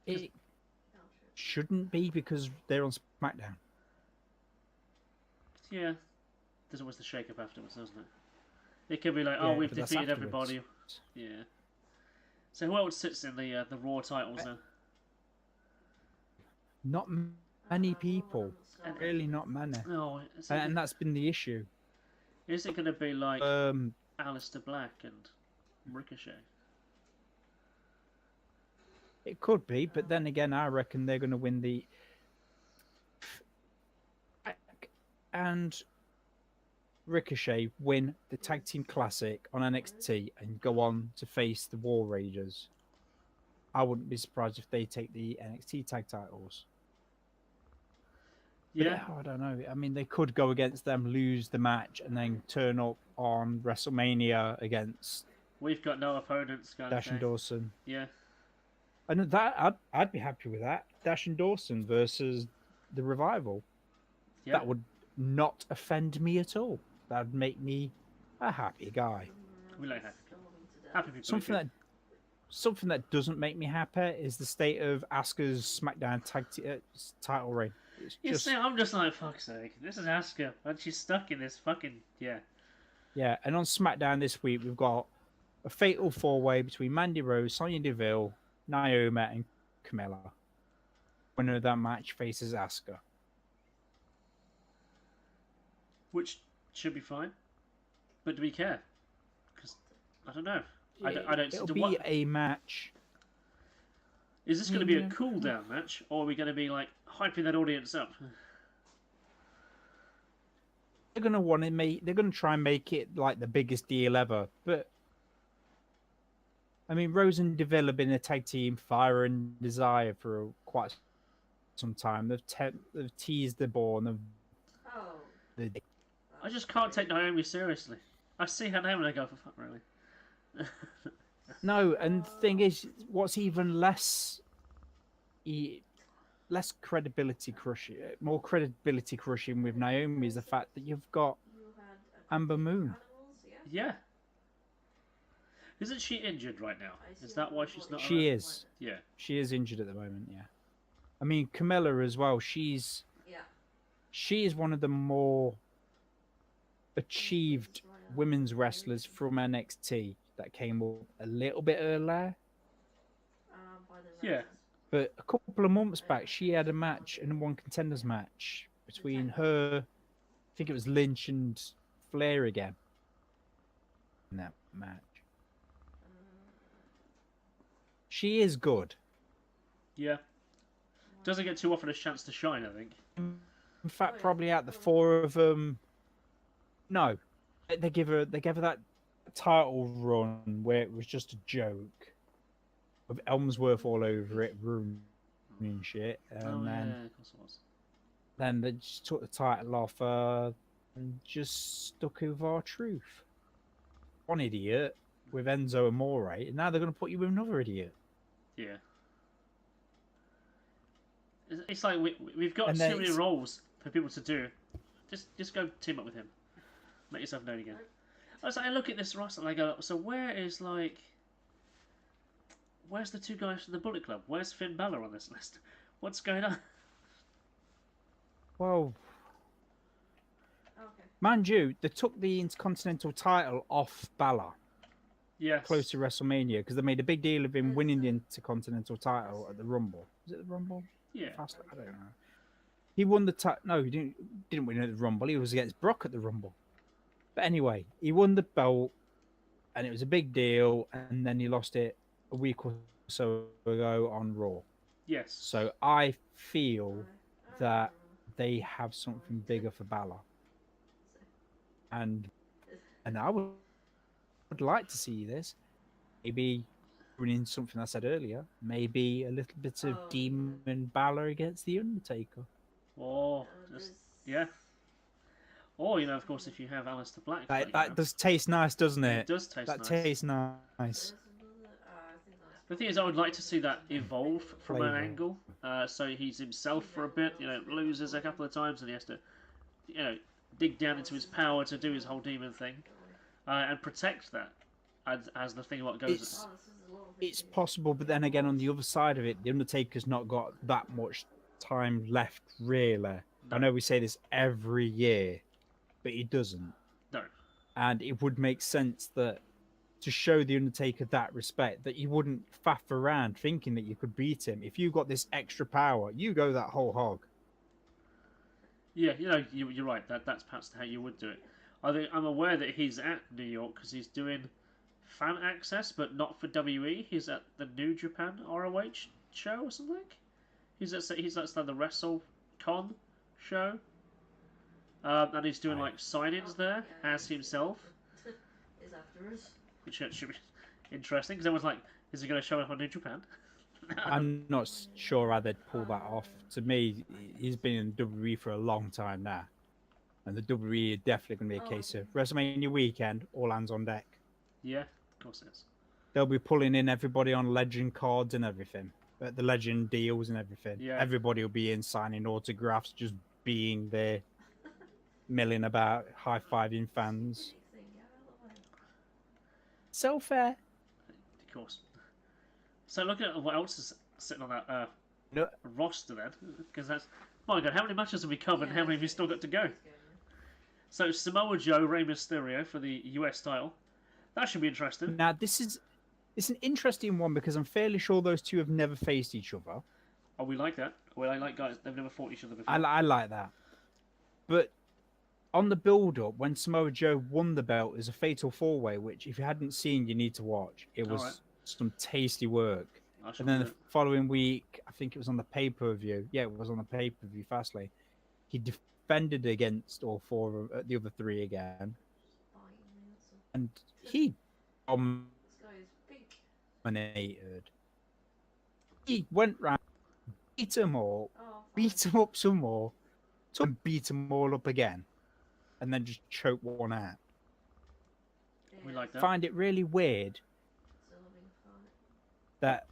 Speaker 2: It shouldn't be because they're on SmackDown.
Speaker 1: Yeah. There's always the shake-up afterwards, doesn't it? It could be like, we've defeated everybody. Yeah. So who else sits in the Raw titles then?
Speaker 2: Not many people. Really not many.
Speaker 1: No,
Speaker 2: and that's been the issue.
Speaker 1: Is it going to be like Aleister Black and Ricochet?
Speaker 2: It could be, but then again, I reckon they're going to win the... And Ricochet win the Tag Team Classic on NXT and go on to face the War Raiders. I wouldn't be surprised if they take the NXT tag titles.
Speaker 1: Yeah.
Speaker 2: But, I don't know. I mean, they could go against them, lose the match, and then turn up on WrestleMania against...
Speaker 1: We've got no opponents,
Speaker 2: Dash and Dawson.
Speaker 1: Yeah.
Speaker 2: And that I'd be happy with that. Dash and Dawson versus the Revival.
Speaker 1: Yeah.
Speaker 2: That would not offend me at all. That'd make me a happy guy.
Speaker 1: We like happy people.
Speaker 2: Something that doesn't make me happy is the state of Asuka's SmackDown title reign.
Speaker 1: See, I'm just like, fuck's sake. This is Asuka, and she's stuck in this fucking
Speaker 2: Yeah, and on SmackDown this week we've got a fatal 4-way between Mandy Rose, Sonya Deville, Naomi, and Camilla. Winner of that match faces Asuka.
Speaker 1: Which should be fine. But do we care? Because, I don't know. I don't
Speaker 2: It'll be a match.
Speaker 1: Is this going to be a cool down match, or are we going to be like hyping that audience up?
Speaker 2: They're going to want to make. They're going to try and make it like the biggest deal ever. But I mean, Rose and Deville have been a tag team, Fire and Desire, for quite some time. They've teased the ball and
Speaker 1: I just can't take Naomi seriously. I see her name and I go, for fuck, really?
Speaker 2: No, and the thing is, what's even less credibility crushing, more credibility crushing with Naomi is the fact that you've got Amber Moon.
Speaker 1: Yeah. Isn't she injured right now? Is that why she's not?
Speaker 2: She is.
Speaker 1: Yeah.
Speaker 2: She is injured at the moment. Yeah. I mean, Camilla as well. She is one of the more achieved women's wrestlers from NXT that came up a little bit earlier.
Speaker 1: Yeah.
Speaker 2: But a couple of months back, she had a match, a number one contenders match between her, I think it was Lynch and Flair again. In that match. She is good.
Speaker 1: Yeah. Doesn't get too often a chance to shine, I think.
Speaker 2: In fact, probably out the four of them, no, they give her that title run where it was just a joke with Elmsworth all over it, ruining shit, and
Speaker 1: Yeah, of course it was.
Speaker 2: then they just took the title off her and just stuck with our truth. One idiot with Enzo Amore, and now they're going to put you with another idiot.
Speaker 1: Yeah. It's like we've got
Speaker 2: And
Speaker 1: too
Speaker 2: then
Speaker 1: many
Speaker 2: it's-
Speaker 1: roles for people to do. Just go team up with him. Make yourself known again. I was like, I look at this roster and I go, so where's the two guys from the Bullet Club? Where's Finn Balor on this list? What's going on?
Speaker 2: Well,
Speaker 3: Okay.
Speaker 2: mind you, they took the Intercontinental title off Balor
Speaker 1: Yes.
Speaker 2: close to WrestleMania because they made a big deal of him winning the Intercontinental title at the Rumble. Was it the Rumble?
Speaker 1: Yeah.
Speaker 2: I don't know. He won the title. No, he didn't win at the Rumble. He was against Brock at the Rumble. But anyway, he won the belt, and it was a big deal. And then he lost it a week or so ago on Raw.
Speaker 1: Yes.
Speaker 2: So I feel that they have something bigger for Balor, and I would like to see this. Maybe running something I said earlier. Maybe a little bit of Demon Balor against the Undertaker.
Speaker 1: Oh, yeah. Or, of course, if you have Aleister Black.
Speaker 2: That does taste nice, doesn't it?
Speaker 1: It does taste nice.
Speaker 2: That tastes nice.
Speaker 1: The thing is, I would like to see that evolve from an
Speaker 2: Flavour.
Speaker 1: angle. So he's himself for a bit, loses a couple of times and he has to, dig down into his power to do his whole demon thing. And protect that as the thing what goes.
Speaker 2: It's possible, but then again, on the other side of it, the Undertaker's not got that much time left, really. I know we say this every year, but he doesn't.
Speaker 1: No.
Speaker 2: And it would make sense that to show the Undertaker that respect, that you wouldn't faff around thinking that you could beat him. If you've got this extra power, you go that whole hog.
Speaker 1: Yeah, you're right. That's perhaps how you would do it. I'm aware that he's at New York because he's doing fan access, but not for WE. He's at the New Japan ROH show or something. He's at the WrestleCon show, and he's doing sign-ins there as himself.
Speaker 3: Is after us.
Speaker 1: Which should be interesting because everyone's like, is he going to show up on New Japan?
Speaker 2: I'm not sure how they'd pull that off. To me, he's been in WWE for a long time now. And the WWE is definitely going to be a case of WrestleMania weekend, all hands on deck.
Speaker 1: Yeah, of course it is.
Speaker 2: They'll be pulling in everybody on legend cards and everything. The legend deals and everything.
Speaker 1: Yeah.
Speaker 2: Everybody will be in signing autographs, just being there, milling about, high-fiving fans. So fair.
Speaker 1: Of course. So look at what else is sitting on that
Speaker 2: No.
Speaker 1: roster then, because that's my God, how many matches have we covered? And how many have we still got to go? So Samoa Joe, Rey Mysterio for the US title. That should be interesting.
Speaker 2: Now it's an interesting one because I'm fairly sure those two have never faced each other.
Speaker 1: Oh, we like that. Well, I like guys. They've never fought each other before.
Speaker 2: I like that. But on the build-up, when Samoa Joe won the belt, is a fatal four-way, which if you hadn't seen, you need to watch. It was some tasty work. And then the following week, I think it was on the pay-per-view. Yeah, it was on the pay-per-view, Fastlane. He defended against all four of the other three again. And he dominated. He went round, beat them all, beat them up some more, and beat them all up again, and then just choke one out.
Speaker 1: We like that.
Speaker 2: Find it really weird that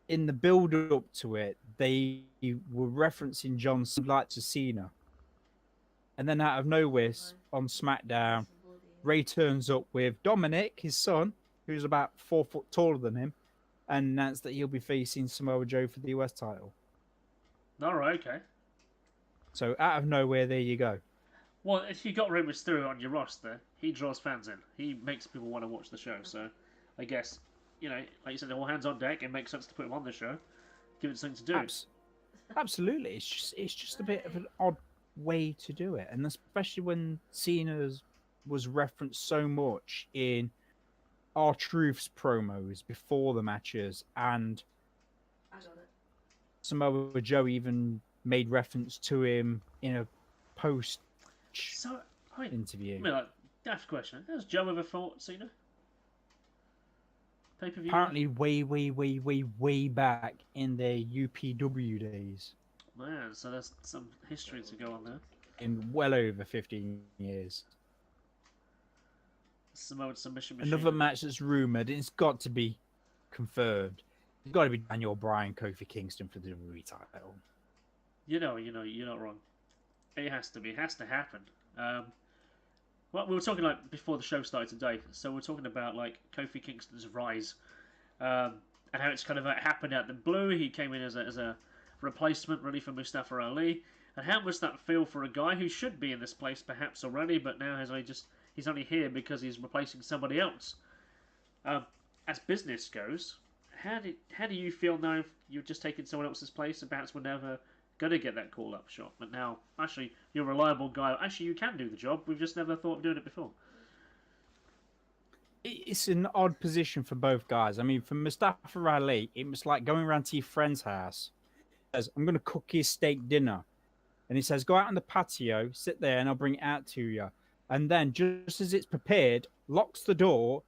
Speaker 2: in the build-up to it, they were referencing John like to Cena, and then out of nowhere on SmackDown, Ray turns up with Dominic, his son, who's about 4 foot taller than him, and announced that he'll be facing Samoa Joe for the US title.
Speaker 1: All right, okay.
Speaker 2: So out of nowhere, there you go.
Speaker 1: Well, if you got Rey Mysterio on your roster, he draws fans in. He makes people want to watch the show. So, I guess like you said, all hands on deck. It makes sense to put him on the show. Give it something to do.
Speaker 2: Absolutely, it's just a bit of an odd way to do it, and especially when Cena was referenced so much in R-Truth's promos before the matches, and Samoa Joe even made reference to him in a post
Speaker 1: So, I mean,
Speaker 2: interview.
Speaker 1: like, daft question. Has Joe ever fought Cena? Pay-per-view?
Speaker 2: Apparently, way back in the UPW days,
Speaker 1: Man, so there's some history to go on there.
Speaker 2: in well over 15 years.
Speaker 1: Samoan submission machine.
Speaker 2: Another match that's rumored, and it's got to be confirmed. It's got to be Daniel Bryan, Kofi Kingston for the WWE title.
Speaker 1: You know, you're not wrong. It has to be. It has to happen. Well, we were talking like before the show started today, so we're talking about like Kofi Kingston's rise, and how it's kind of happened out the blue. He came in as a replacement, really, for Mustafa Ali. And how must that feel for a guy who should be in this place perhaps already, but now he's only here because he's replacing somebody else. As business goes, how do you feel now if you're just taking someone else's place and perhaps we're never going to get that call-up shot? But now, actually, you're a reliable guy. Actually, you can do the job. We've just never thought of doing it before.
Speaker 2: It's an odd position for both guys. I mean, for Mustafa Ali, it was like going around to your friend's house. Says, I'm going to cook you steak dinner. And he says, go out on the patio, sit there, and I'll bring it out to you. And then, just as it's prepared, locks the door,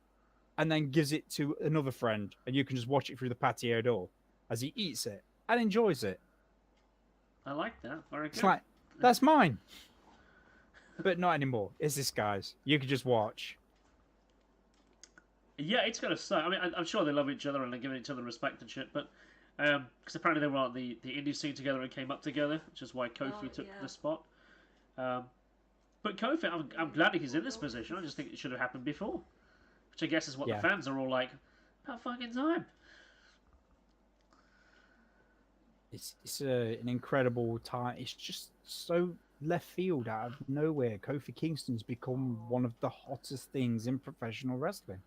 Speaker 2: and then gives it to another friend. And you can just watch it through the patio door as he eats it and enjoys it.
Speaker 1: I like that. Very good.
Speaker 2: It's like, that's mine. But not anymore. It's this guy's. You can just watch.
Speaker 1: Yeah, it's going to suck. I mean, I'm sure they love each other and they're giving each other respect and shit, but because apparently they were on the indie scene together and came up together, which is why Kofi took the spot. But Kofi, I'm glad he's in this position. I just think it should have happened before, which I guess is what the fans are all like, about fucking time.
Speaker 2: It's an incredible time. It's just so left field out of nowhere. Kofi Kingston's become one of the hottest things in professional wrestling.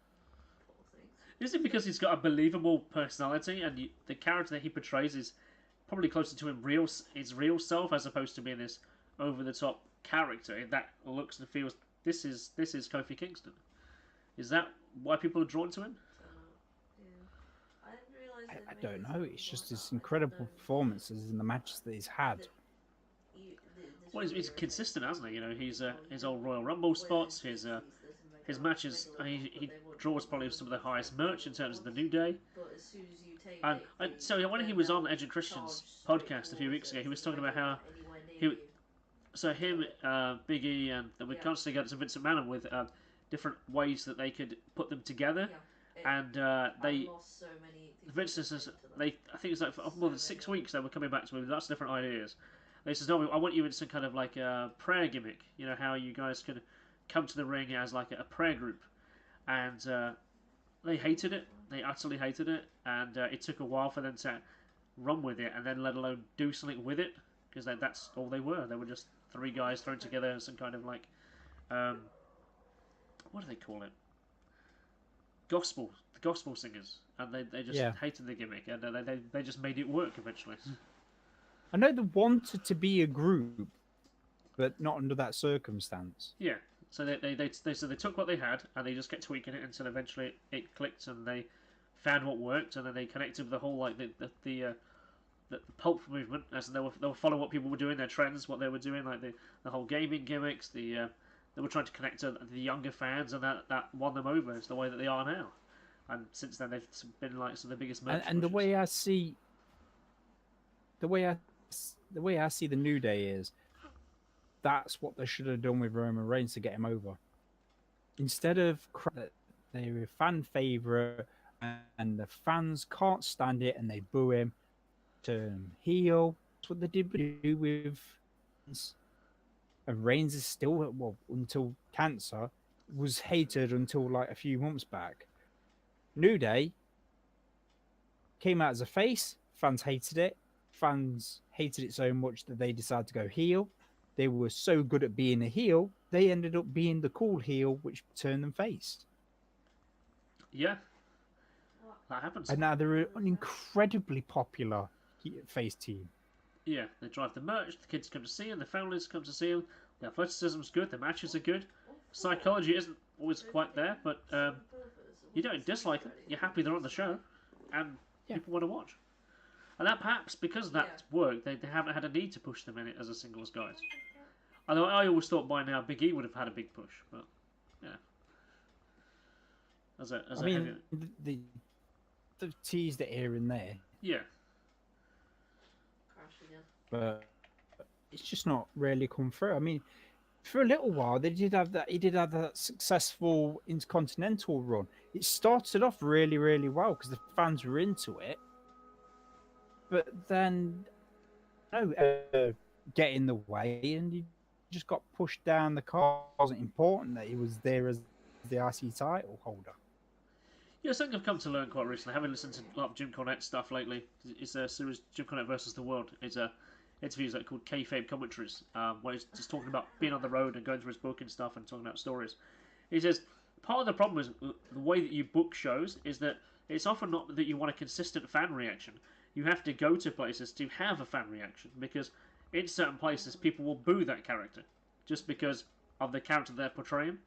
Speaker 1: Is it because he's got a believable personality and the character that he portrays is probably closer to his real self as opposed to being this over-the-top character that looks and feels this is Kofi Kingston? Is that why people are drawn to him?
Speaker 2: I don't know. It's just his incredible performances in the matches that he's had.
Speaker 1: Well, he's consistent, hasn't he? You know, his old Royal Rumble spots, his matches. He draws probably some of the highest merch in terms of the New Day. And so when he was on Edge and Christian's podcast a few weeks ago, he was talking about how Big E, and we constantly got to Vincent McMahon with different ways that they could put them together, and Vince says I think it's like for more than 6 weeks they were coming back to him with lots of different ideas. They says, no, I want you in some kind of like a prayer gimmick. You know how you guys could come to the ring as like a prayer group, and they hated it. They utterly hated it, and it took a while for them to run with it, and then let alone do something with it, because that's all they were. They were just three guys thrown together as some kind of like, what do they call it? The gospel singers, and they just hated the gimmick, and they just made it work eventually.
Speaker 2: I know they wanted to be a group, but not under that circumstance.
Speaker 1: Yeah. So they took what they had and they just kept tweaking it until eventually it clicked and they found what worked, and then they connected with the whole like the pulp movement, as they were following what people were doing, their trends, what they were doing, like the whole gaming gimmicks. They were trying to connect to the younger fans, and that won them over. It's the way that they are now, and since then they've been like some of the biggest merch
Speaker 2: and the way I see the way I see the New Day is, that's what they should have done with Roman Reigns to get him over. Instead of they're a fan favorite and the fans can't stand it and they boo him, turn him heel. That's what they did with and Reigns is still, well, until cancer, was hated until like a few months back. New Day came out as a face, fans hated it. Fans hated it so much that they decided to go heel. They were so good at being a heel, they ended up being the cool heel, which turned them face.
Speaker 1: Yeah, that happens.
Speaker 2: And now they're an incredibly popular face team.
Speaker 1: Yeah, they drive the merch, the kids come to see them, the families come to see them, the athleticism's good, the matches are good. Psychology isn't always quite there, but you don't dislike them. You're happy they're on the show, and people want to watch. And that perhaps because of that work, they haven't had a need to push them in it as a singles guys. Although I always thought by now Big E would have had a big push, but yeah.
Speaker 2: I mean, they've teased it here and there.
Speaker 1: Yeah.
Speaker 2: But it's just not really come through. I mean, for a little while, they did have that. He did have that successful intercontinental run. It started off really, really well because the fans were into it. But then, get in the way, and he just got pushed down the card. It wasn't important that he was there as the IC title holder.
Speaker 1: Yeah, something I've come to learn quite recently, having listened to a lot of Jim Cornette stuff lately. It's a series, Jim Cornette versus the World. It's interviews that are called kayfabe commentaries, where he's just talking about being on the road and going through his book and stuff and talking about stories. He says part of the problem is the way that you book shows is that it's often not that you want a consistent fan reaction. You have to go to places to have a fan reaction because in certain places people will boo that character just because of the character they're portraying.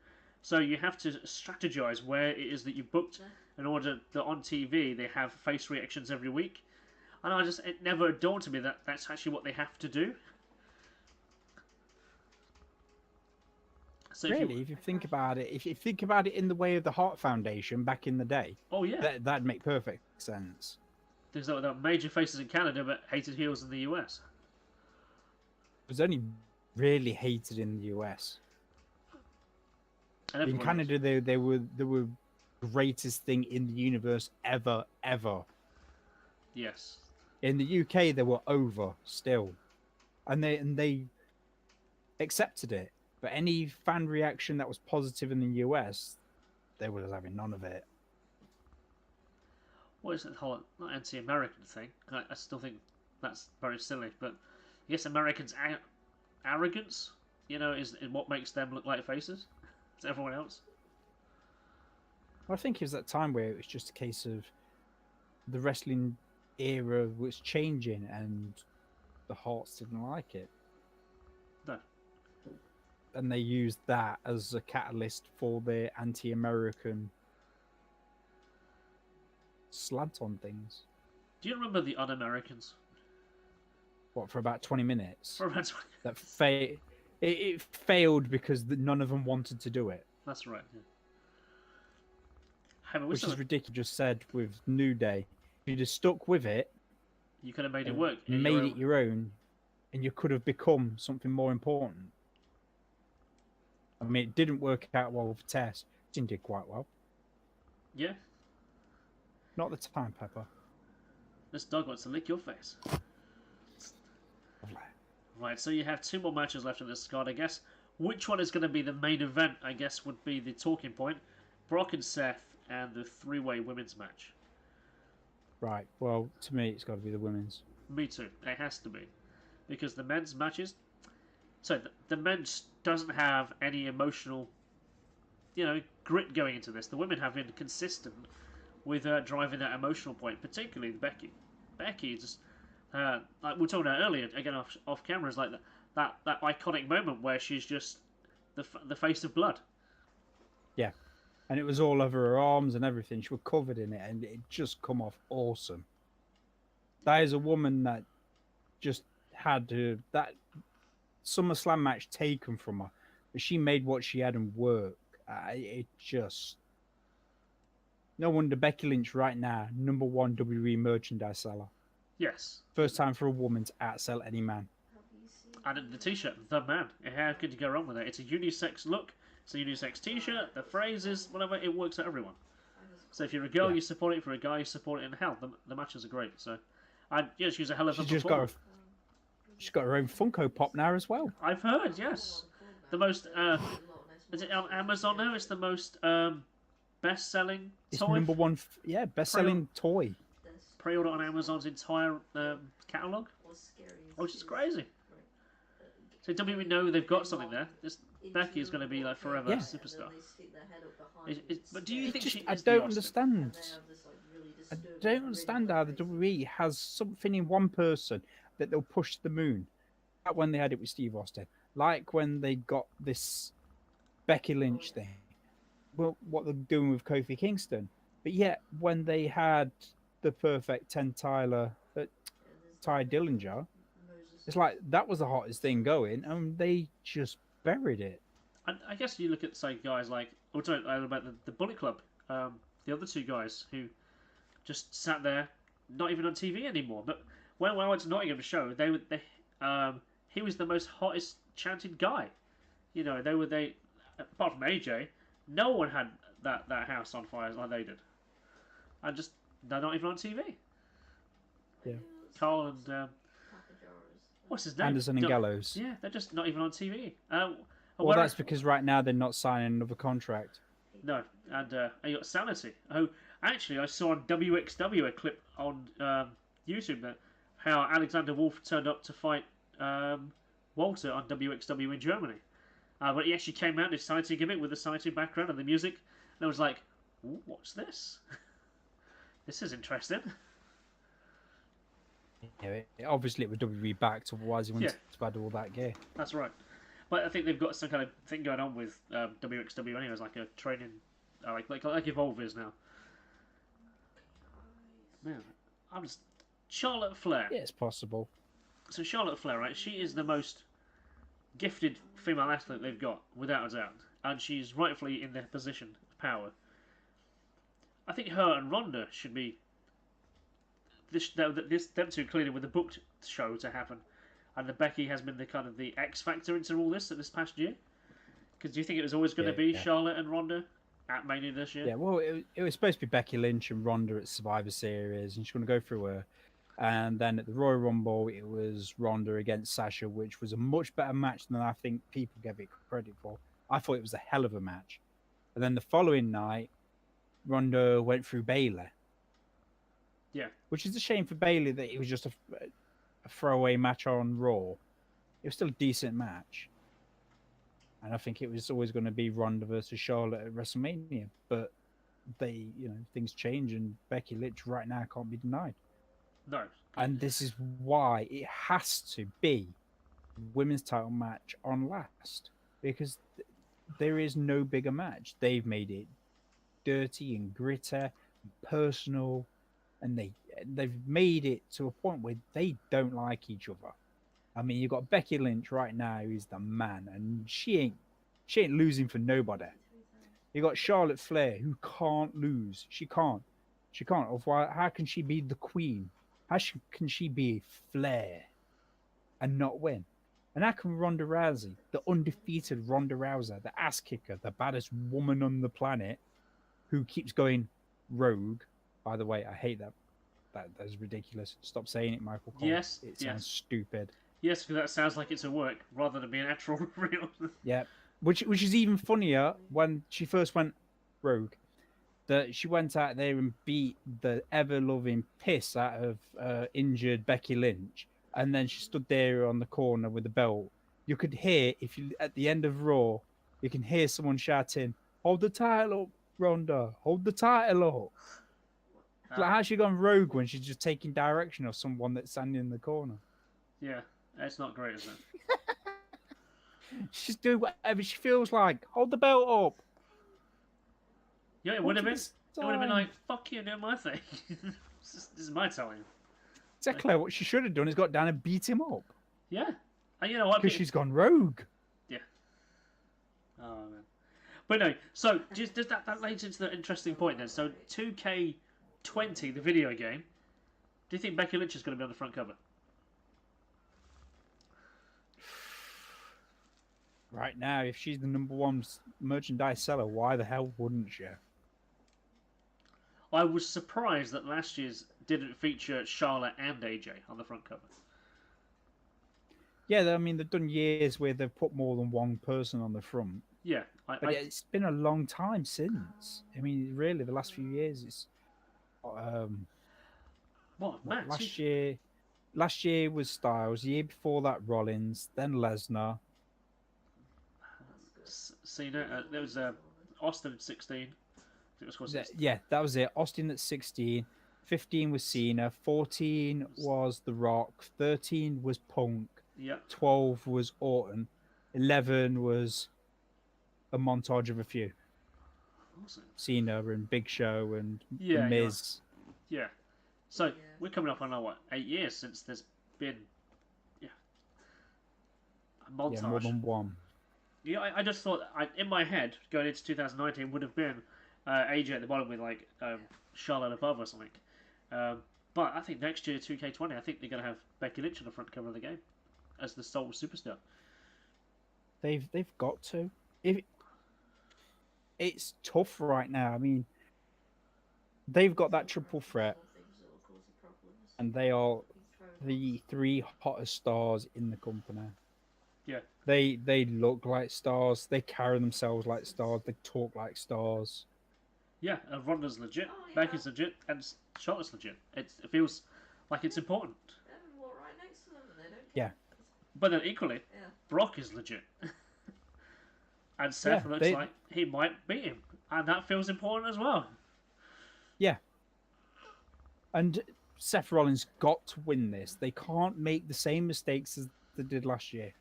Speaker 1: So you have to strategize where it is that you booked in order that on TV they have face reactions every week. And it never dawned to me that that's actually what they have to do. So
Speaker 2: really, if you think about it, if you think about it in the way of the Hart Foundation back in the day,
Speaker 1: oh yeah,
Speaker 2: that'd make perfect sense.
Speaker 1: There's there were major faces in Canada, but hated heels in the US.
Speaker 2: It was only really hated in the US. In Canada, they were the greatest thing in the universe ever.
Speaker 1: Yes.
Speaker 2: In the UK, they were over still, and they accepted it. But any fan reaction that was positive in the US, they were having none of it.
Speaker 1: What is it, the whole not anti-American thing? I still think that's very silly. But I guess Americans' arrogance, is what makes them look like faces to everyone else.
Speaker 2: Well, I think it was that time where it was just a case of the wrestling era was changing and the Hearts didn't like it.
Speaker 1: No.
Speaker 2: And they used that as a catalyst for their anti-American slant on things.
Speaker 1: Do you remember the Un-Americans?
Speaker 2: What, for about 20 minutes?
Speaker 1: For about 20
Speaker 2: minutes. It failed because none of them wanted to do it.
Speaker 1: That's right. Yeah.
Speaker 2: Which is ridiculous. Just said with New Day, if you'd have stuck with it,
Speaker 1: you could have made it work.
Speaker 2: Made it your own, and you could have become something more important. I mean, it didn't work out well with Tess. It did quite well.
Speaker 1: Yeah.
Speaker 2: Not the time, Pepper.
Speaker 1: This dog wants to lick your face. Right, so you have 2 more matches left in this card, I guess. Which one is going to be the main event, I guess, would be the talking point. Brock and Seth and the 3-way women's match.
Speaker 2: Right, well, to me, it's got to be the women's.
Speaker 1: Me too. It has to be. Because the men's matches... So, the men's doesn't have any emotional, grit going into this. The women have been consistent with driving that emotional point, particularly Becky. Becky just... like we were talking about earlier, again off camera, is like that iconic moment where she's just the face of blood.
Speaker 2: Yeah, and it was all over her arms and everything. She was covered in it, and it just come off awesome. That is a woman that just had that SummerSlam match taken from her, but she made what she had and work. It just no wonder Becky Lynch right now #1 WWE merchandise seller.
Speaker 1: Yes.
Speaker 2: First time for a woman to outsell any man.
Speaker 1: And the t-shirt, the man. How could you go wrong with it? It's a unisex look. It's a unisex t-shirt. The phrases, whatever, it works for everyone. So if you're a girl, you support it. For a guy, you support it. And hell, the matches are great. So, she's a hell of a performer.
Speaker 2: She's got her own Funko Pop now as well.
Speaker 1: I've heard, yes. The most, is it on Amazon now? It's the most best-selling toy.
Speaker 2: It's #1, best-selling toy.
Speaker 1: Pre-order on Amazon's entire catalogue, which is crazy. So WWE know they've got something there. This Becky is going to be like forever superstar. But do you think
Speaker 2: I don't understand. I don't understand how the WWE has something in one person that they'll push to the moon. Like when they had it with Steve Austin, like when they got this Becky Lynch thing. Well, what they're doing with Kofi Kingston, but yet when they had the perfect 10 Tyler, Ty Dillinger.
Speaker 3: Moses.
Speaker 2: It's like that was the hottest thing going, and they just buried it.
Speaker 1: I guess you look at, say, guys like, or don't know about the Bullet Club, the other two guys who just sat there, not even on TV anymore. But when I went to Nottingham to show, he was the most hottest chanted guy. You know, they apart from AJ, no one had that house on fire like they did, and just they're not even on TV.
Speaker 2: Yeah.
Speaker 1: Carl and
Speaker 3: Papa Jarvis.
Speaker 1: what's his name?
Speaker 2: Anderson and Gallows.
Speaker 1: Yeah, they're just not even on TV.
Speaker 2: Well, that's because right now they're not signing another contract.
Speaker 1: No, and you got Sanity. Oh, actually, I saw on WXW a clip on YouTube that how Alexander Wolf turned up to fight Walter on WXW in Germany. But he actually came out and decided to give it with the Sanity background and the music. And I was like, ooh, what's this? This is interesting.
Speaker 2: Yeah, obviously it was WWE backed, otherwise he wouldn't have had all that gear.
Speaker 1: That's right. But I think they've got some kind of thing going on with WXW anyways, like a training, like Evolve is now. Man, I'm just... Charlotte Flair.
Speaker 2: Yeah, it's possible.
Speaker 1: So Charlotte Flair, right, she is the most gifted female athlete they've got, without a doubt. And she's rightfully in their position of power. I think her and Ronda should be... them two clearly with the booked show to happen. And the Becky has been the kind of the X factor into all this past year. Because do you think it was always going to be Charlotte and Ronda at Mania this year?
Speaker 2: Yeah, well, it was supposed to be Becky Lynch and Ronda at Survivor Series, and she's going to go through her. And then at the Royal Rumble, it was Ronda against Sasha, which was a much better match than I think people give it credit for. I thought it was a hell of a match. And then the following night, Ronda went through Bayley.
Speaker 1: Yeah.
Speaker 2: Which is a shame for Bayley that it was just a throwaway match on Raw. It was still a decent match. And I think it was always going to be Ronda versus Charlotte at WrestleMania. But things change, and Becky Lynch right now can't be denied.
Speaker 1: No.
Speaker 2: And this is why it has to be women's title match on last. Because there is no bigger match. They've made it dirty and gritty and personal. And they've made it to a point where they don't like each other. I mean, you've got Becky Lynch right now, who's the man, and she ain't losing for nobody. You got Charlotte Flair, who can't lose. She can't. Otherwise, how can she be the queen? How can she be Flair and not win? And how can Ronda Rousey, the undefeated Ronda Rousey, the ass kicker, the baddest woman on the planet, who keeps going rogue? By the way, I hate that. That's ridiculous. Stop saying it, Michael Cole.
Speaker 1: Yes.
Speaker 2: It sounds stupid.
Speaker 1: Yes, because that sounds like it's a work rather than being actual real.
Speaker 2: Yeah. Which is even funnier when she first went rogue. That she went out there and beat the ever-loving piss out of injured Becky Lynch. And then she stood there on the corner with the belt. You could hear, at the end of Raw, you can hear someone shouting, "Hold the title up, Ronda. Hold the title up." Like, how's she gone rogue when she's just taking direction of someone that's standing in the corner?
Speaker 1: Yeah, it's not great, is it?
Speaker 2: She's doing whatever she feels like. Hold the belt up.
Speaker 1: Yeah, it would have been. It would have been like, fuck you, do my thing. This is my time.
Speaker 2: Exactly what she should have done is got down and beat him up.
Speaker 1: Yeah. And you know what?
Speaker 2: Because she's gone rogue.
Speaker 1: Yeah. Oh, man. But no, so just that leads into the interesting point then. So 2K20, the video game, do you think Becky Lynch is going to be on the front cover?
Speaker 2: Right now, if she's the #1 merchandise seller, why the hell wouldn't she?
Speaker 1: I was surprised that last year's didn't feature Charlotte and AJ on the front cover.
Speaker 2: Yeah, I mean, they've done years where they've put more than one person on the front.
Speaker 1: Yeah.
Speaker 2: But it's been a long time since. I mean, really, the last few years, it's...
Speaker 1: What, Matt?
Speaker 2: Last year was Styles. The year before that, Rollins. Then Lesnar.
Speaker 1: Cena. There was Austin at 16. It was
Speaker 2: yeah, that was it. Austin at 16. 15 was Cena. 14 was The Rock. 13 was Punk.
Speaker 1: Yep.
Speaker 2: 12 was Orton. 11 was a montage of a few.
Speaker 1: Awesome.
Speaker 2: Cena and Big Show and
Speaker 1: The
Speaker 2: Miz.
Speaker 1: Yeah. So we're coming up on 8 years since there's been, yeah, a montage.
Speaker 2: Yeah, more than one.
Speaker 1: Yeah, I just thought in my head going into 2019 would have been AJ at the bottom with like Charlotte above or something. But I think next year 2K20, I think they're going to have Becky Lynch on the front cover of the game as the sole superstar.
Speaker 2: They've got to. If it's tough right now. I mean, they've got that triple threat, and they are the three hottest stars in the company.
Speaker 1: Yeah.
Speaker 2: They look like stars. They carry themselves like stars. They talk like stars.
Speaker 1: Yeah, and Ronda's legit,
Speaker 3: Oh, yeah.
Speaker 1: Becky's legit, and Charlotte's legit. It feels like it's important.
Speaker 3: They walk right next to them and they don't
Speaker 2: Yeah.
Speaker 3: care.
Speaker 1: But then equally,
Speaker 3: Yeah.
Speaker 1: Brock is legit. And Seth
Speaker 2: Yeah,
Speaker 1: looks like he might beat him. And that feels important as well.
Speaker 2: Yeah. And Seth Rollins got to win this. They can't make the same mistakes as they did last year.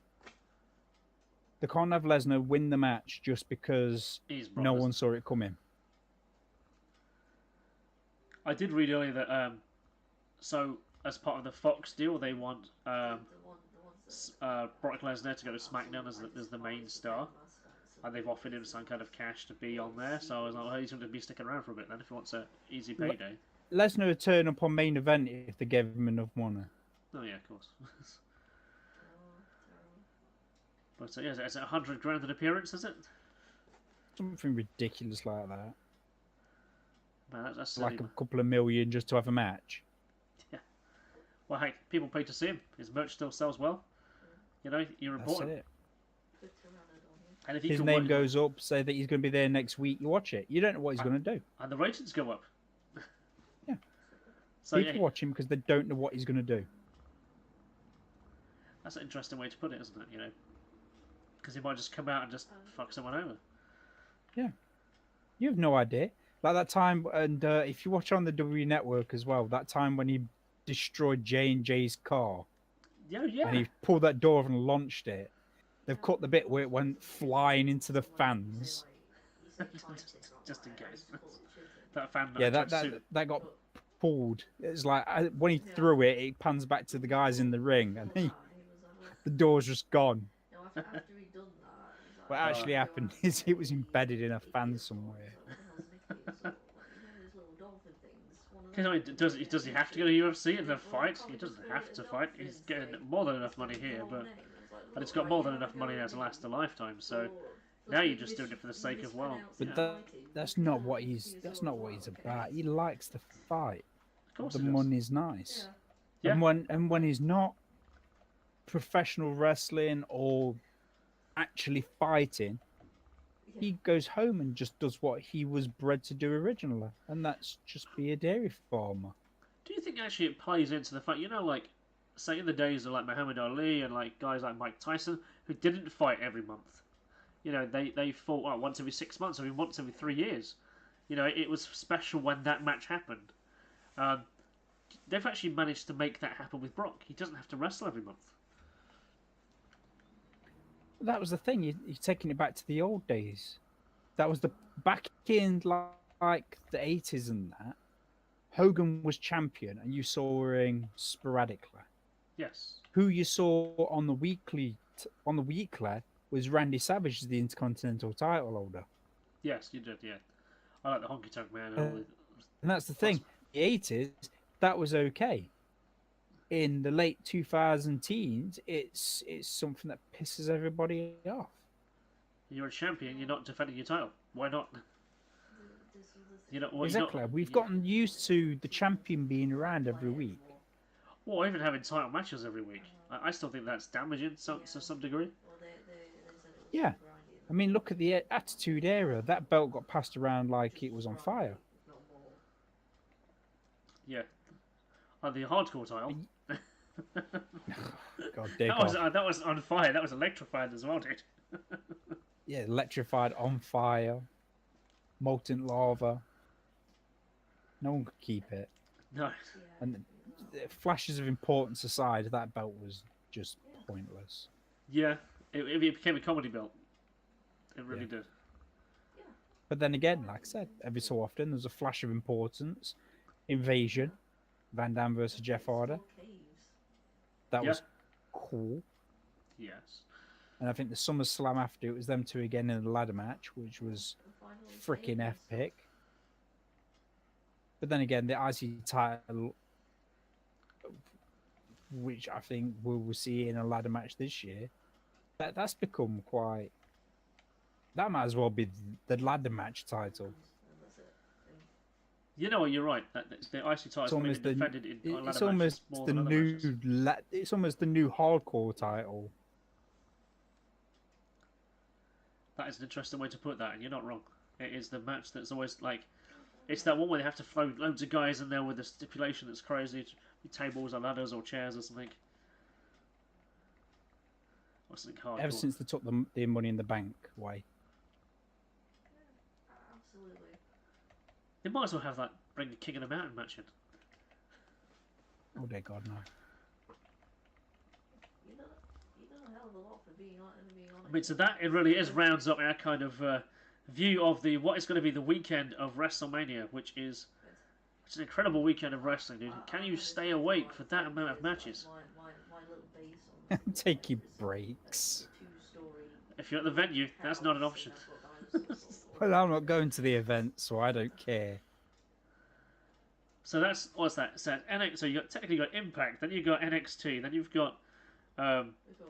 Speaker 2: They can't have Lesnar win the match just because
Speaker 1: He's Brock
Speaker 2: no
Speaker 1: Lesnar.
Speaker 2: one saw it coming.
Speaker 1: I did read earlier that, so as part of the Fox deal, they want
Speaker 3: The ones that
Speaker 1: Brock Lesnar to go to SmackDown as the main star. And they've offered him some kind of cash to be on there. So I was like, well, he's going to be sticking around for a bit then if he wants an easy payday.
Speaker 2: Lesnar would turn up on main event if they gave him enough money.
Speaker 1: Oh, yeah, of course.
Speaker 3: terrible.
Speaker 1: But yeah, is it 100 grand an appearance, is it?
Speaker 2: Something ridiculous like that.
Speaker 1: Man, that's
Speaker 2: Like
Speaker 1: silly.
Speaker 2: a couple of million just to have a match.
Speaker 1: Well, hey, people pay to see him. His merch still sells well. You know, you're
Speaker 2: That's
Speaker 1: important.
Speaker 2: it.
Speaker 3: Good to run it on you.
Speaker 1: And if he
Speaker 2: His
Speaker 1: can
Speaker 2: name
Speaker 1: work-
Speaker 2: goes up, say that he's going to be there next week. You watch it. You don't know what he's going to do.
Speaker 1: and the ratings go up.
Speaker 2: Yeah.
Speaker 1: So
Speaker 2: People
Speaker 1: yeah,
Speaker 2: watch him because they don't know what he's going to do.
Speaker 1: that's an interesting way to put it, isn't it? You know, because he might just come out and just fuck someone over.
Speaker 2: You have no idea. Like that time, and if you watch on the W Network as well, that time when he destroyed J&J's car
Speaker 1: Yeah, yeah.
Speaker 2: and he pulled that door off and launched it. They've cut the bit where it went flying into the fans.
Speaker 1: Just in case. That fan.
Speaker 2: Yeah,
Speaker 1: tried
Speaker 2: that
Speaker 1: to
Speaker 2: that,
Speaker 1: sue-
Speaker 2: that got pulled. It's like when he threw it, it pans back to the guys in the ring, and the door's just gone.
Speaker 3: No, after he'd done that,
Speaker 2: What actually happened is it was embedded in a fan somewhere.
Speaker 1: You know, does he have to go to UFC and then fight? He doesn't have to fight. He's getting more than enough money here, but and it's got more than enough money now to last a lifetime. So now you're just doing it for the sake of
Speaker 2: But
Speaker 1: yeah,
Speaker 2: that's not what he's about. He likes to fight.
Speaker 1: of course
Speaker 2: The
Speaker 1: it does.
Speaker 2: money's nice.
Speaker 1: Yeah.
Speaker 2: And when he's not professional wrestling or actually fighting, he goes home and just does what he was bred to do originally, and that's just be a dairy farmer.
Speaker 1: Do you think actually it plays into the fact, you know, like, say in the days of like Muhammad Ali and like guys like Mike Tyson who didn't fight every month? You know, they fought once every 6 months, I mean once every 3 years. You know, it was special when that match happened. They've actually managed to make that happen with Brock. He doesn't have to wrestle every month.
Speaker 2: That was the thing. You're taking it back to the old days. That was the back in like the 80s and that. Hogan was champion, and you saw him sporadically.
Speaker 1: Yes.
Speaker 2: Who you saw on the weekly was Randy Savage, the Intercontinental title holder.
Speaker 1: Yes, you did, yeah. I like the honky tonk man and all the...
Speaker 2: And that's the thing. The 80s, that was okay. In the late 2000 teens, it's something that pisses everybody off.
Speaker 1: You're a champion, you're not defending your title. Why not? You know, well,
Speaker 2: Exactly. We've gotten used to the champion being around every week.
Speaker 1: Or even having title matches every week. I still think that's damaging to some degree.
Speaker 2: Yeah. I mean, look at the Attitude Era. That belt got passed around like it was on fire.
Speaker 1: Yeah. And the hardcore title.
Speaker 2: God, dig
Speaker 1: that was
Speaker 2: off.
Speaker 1: that was on fire. That was electrified as well, dude.
Speaker 2: Yeah, electrified, on fire, molten lava. No one could keep it.
Speaker 1: No.
Speaker 2: And the flashes of importance aside, that belt was just pointless.
Speaker 1: Yeah. It became a comedy belt. It really did.
Speaker 2: But then again, like I said, every so often there's a flash of importance. Invasion, Van Dam versus Jeff Hardy. That
Speaker 1: Yeah.
Speaker 2: was cool.
Speaker 1: Yes.
Speaker 2: And I think the SummerSlam after, it was them two again in the ladder match, which was freaking epic. But then again, the IC title, which I think we will see in a ladder match this year, that's become quite. That might as well be the ladder match title.
Speaker 1: You know what? You're right. The IC title is probably been defended in
Speaker 2: It's
Speaker 1: ladder matches
Speaker 2: almost
Speaker 1: more
Speaker 2: the
Speaker 1: than other
Speaker 2: new.
Speaker 1: matches.
Speaker 2: It's almost the new hardcore title.
Speaker 1: That is an interesting way to put that, and you're not wrong. It is the match that's always like, it's that one where they have to throw loads of guys in there with a stipulation that's crazy, tables or ladders or chairs or something. Or something hardcore.
Speaker 2: Ever since they took the Money in the Bank way.
Speaker 3: Absolutely.
Speaker 1: They might as well have that bring the King of the Mountain match in.
Speaker 2: Oh dear God, no.
Speaker 3: You know a hell of a lot for being honest.
Speaker 1: I mean, so that it really is rounds up our kind of view of what is going to be the weekend of WrestleMania, which is it's an incredible weekend of wrestling, dude. Can you stay awake for that amount of matches?
Speaker 3: My little base on
Speaker 2: Taking breaks.
Speaker 1: If you're at the venue, that's not an option.
Speaker 2: Well, I'm not going to the event, so I don't care.
Speaker 1: So that's what's that? So NXT. So you got technically got Impact, then you've got NXT, then you've got the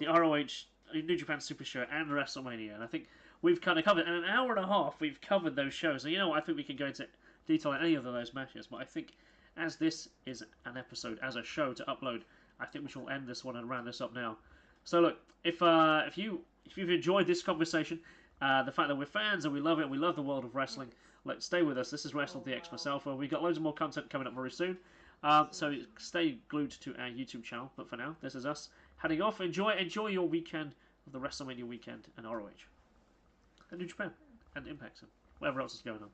Speaker 1: ROH, New Japan Super Show, and WrestleMania. And I think we've kind of covered in an hour and a half. We've covered those shows. So you know what? I think we can go into detail on any of those matches. But I think as this is an episode, as a show to upload, I think we shall end this one and round this up now. So look, if you've enjoyed this conversation, the fact that we're fans and we love it, we love the world of wrestling, let's stay with us. This is WrestleDX Alpha. We've got loads of more content coming up very soon. So stay glued to our YouTube channel. But for now, this is us heading off. Enjoy your weekend of the WrestleMania weekend and ROH. And New Japan and Impact and whatever else is going on.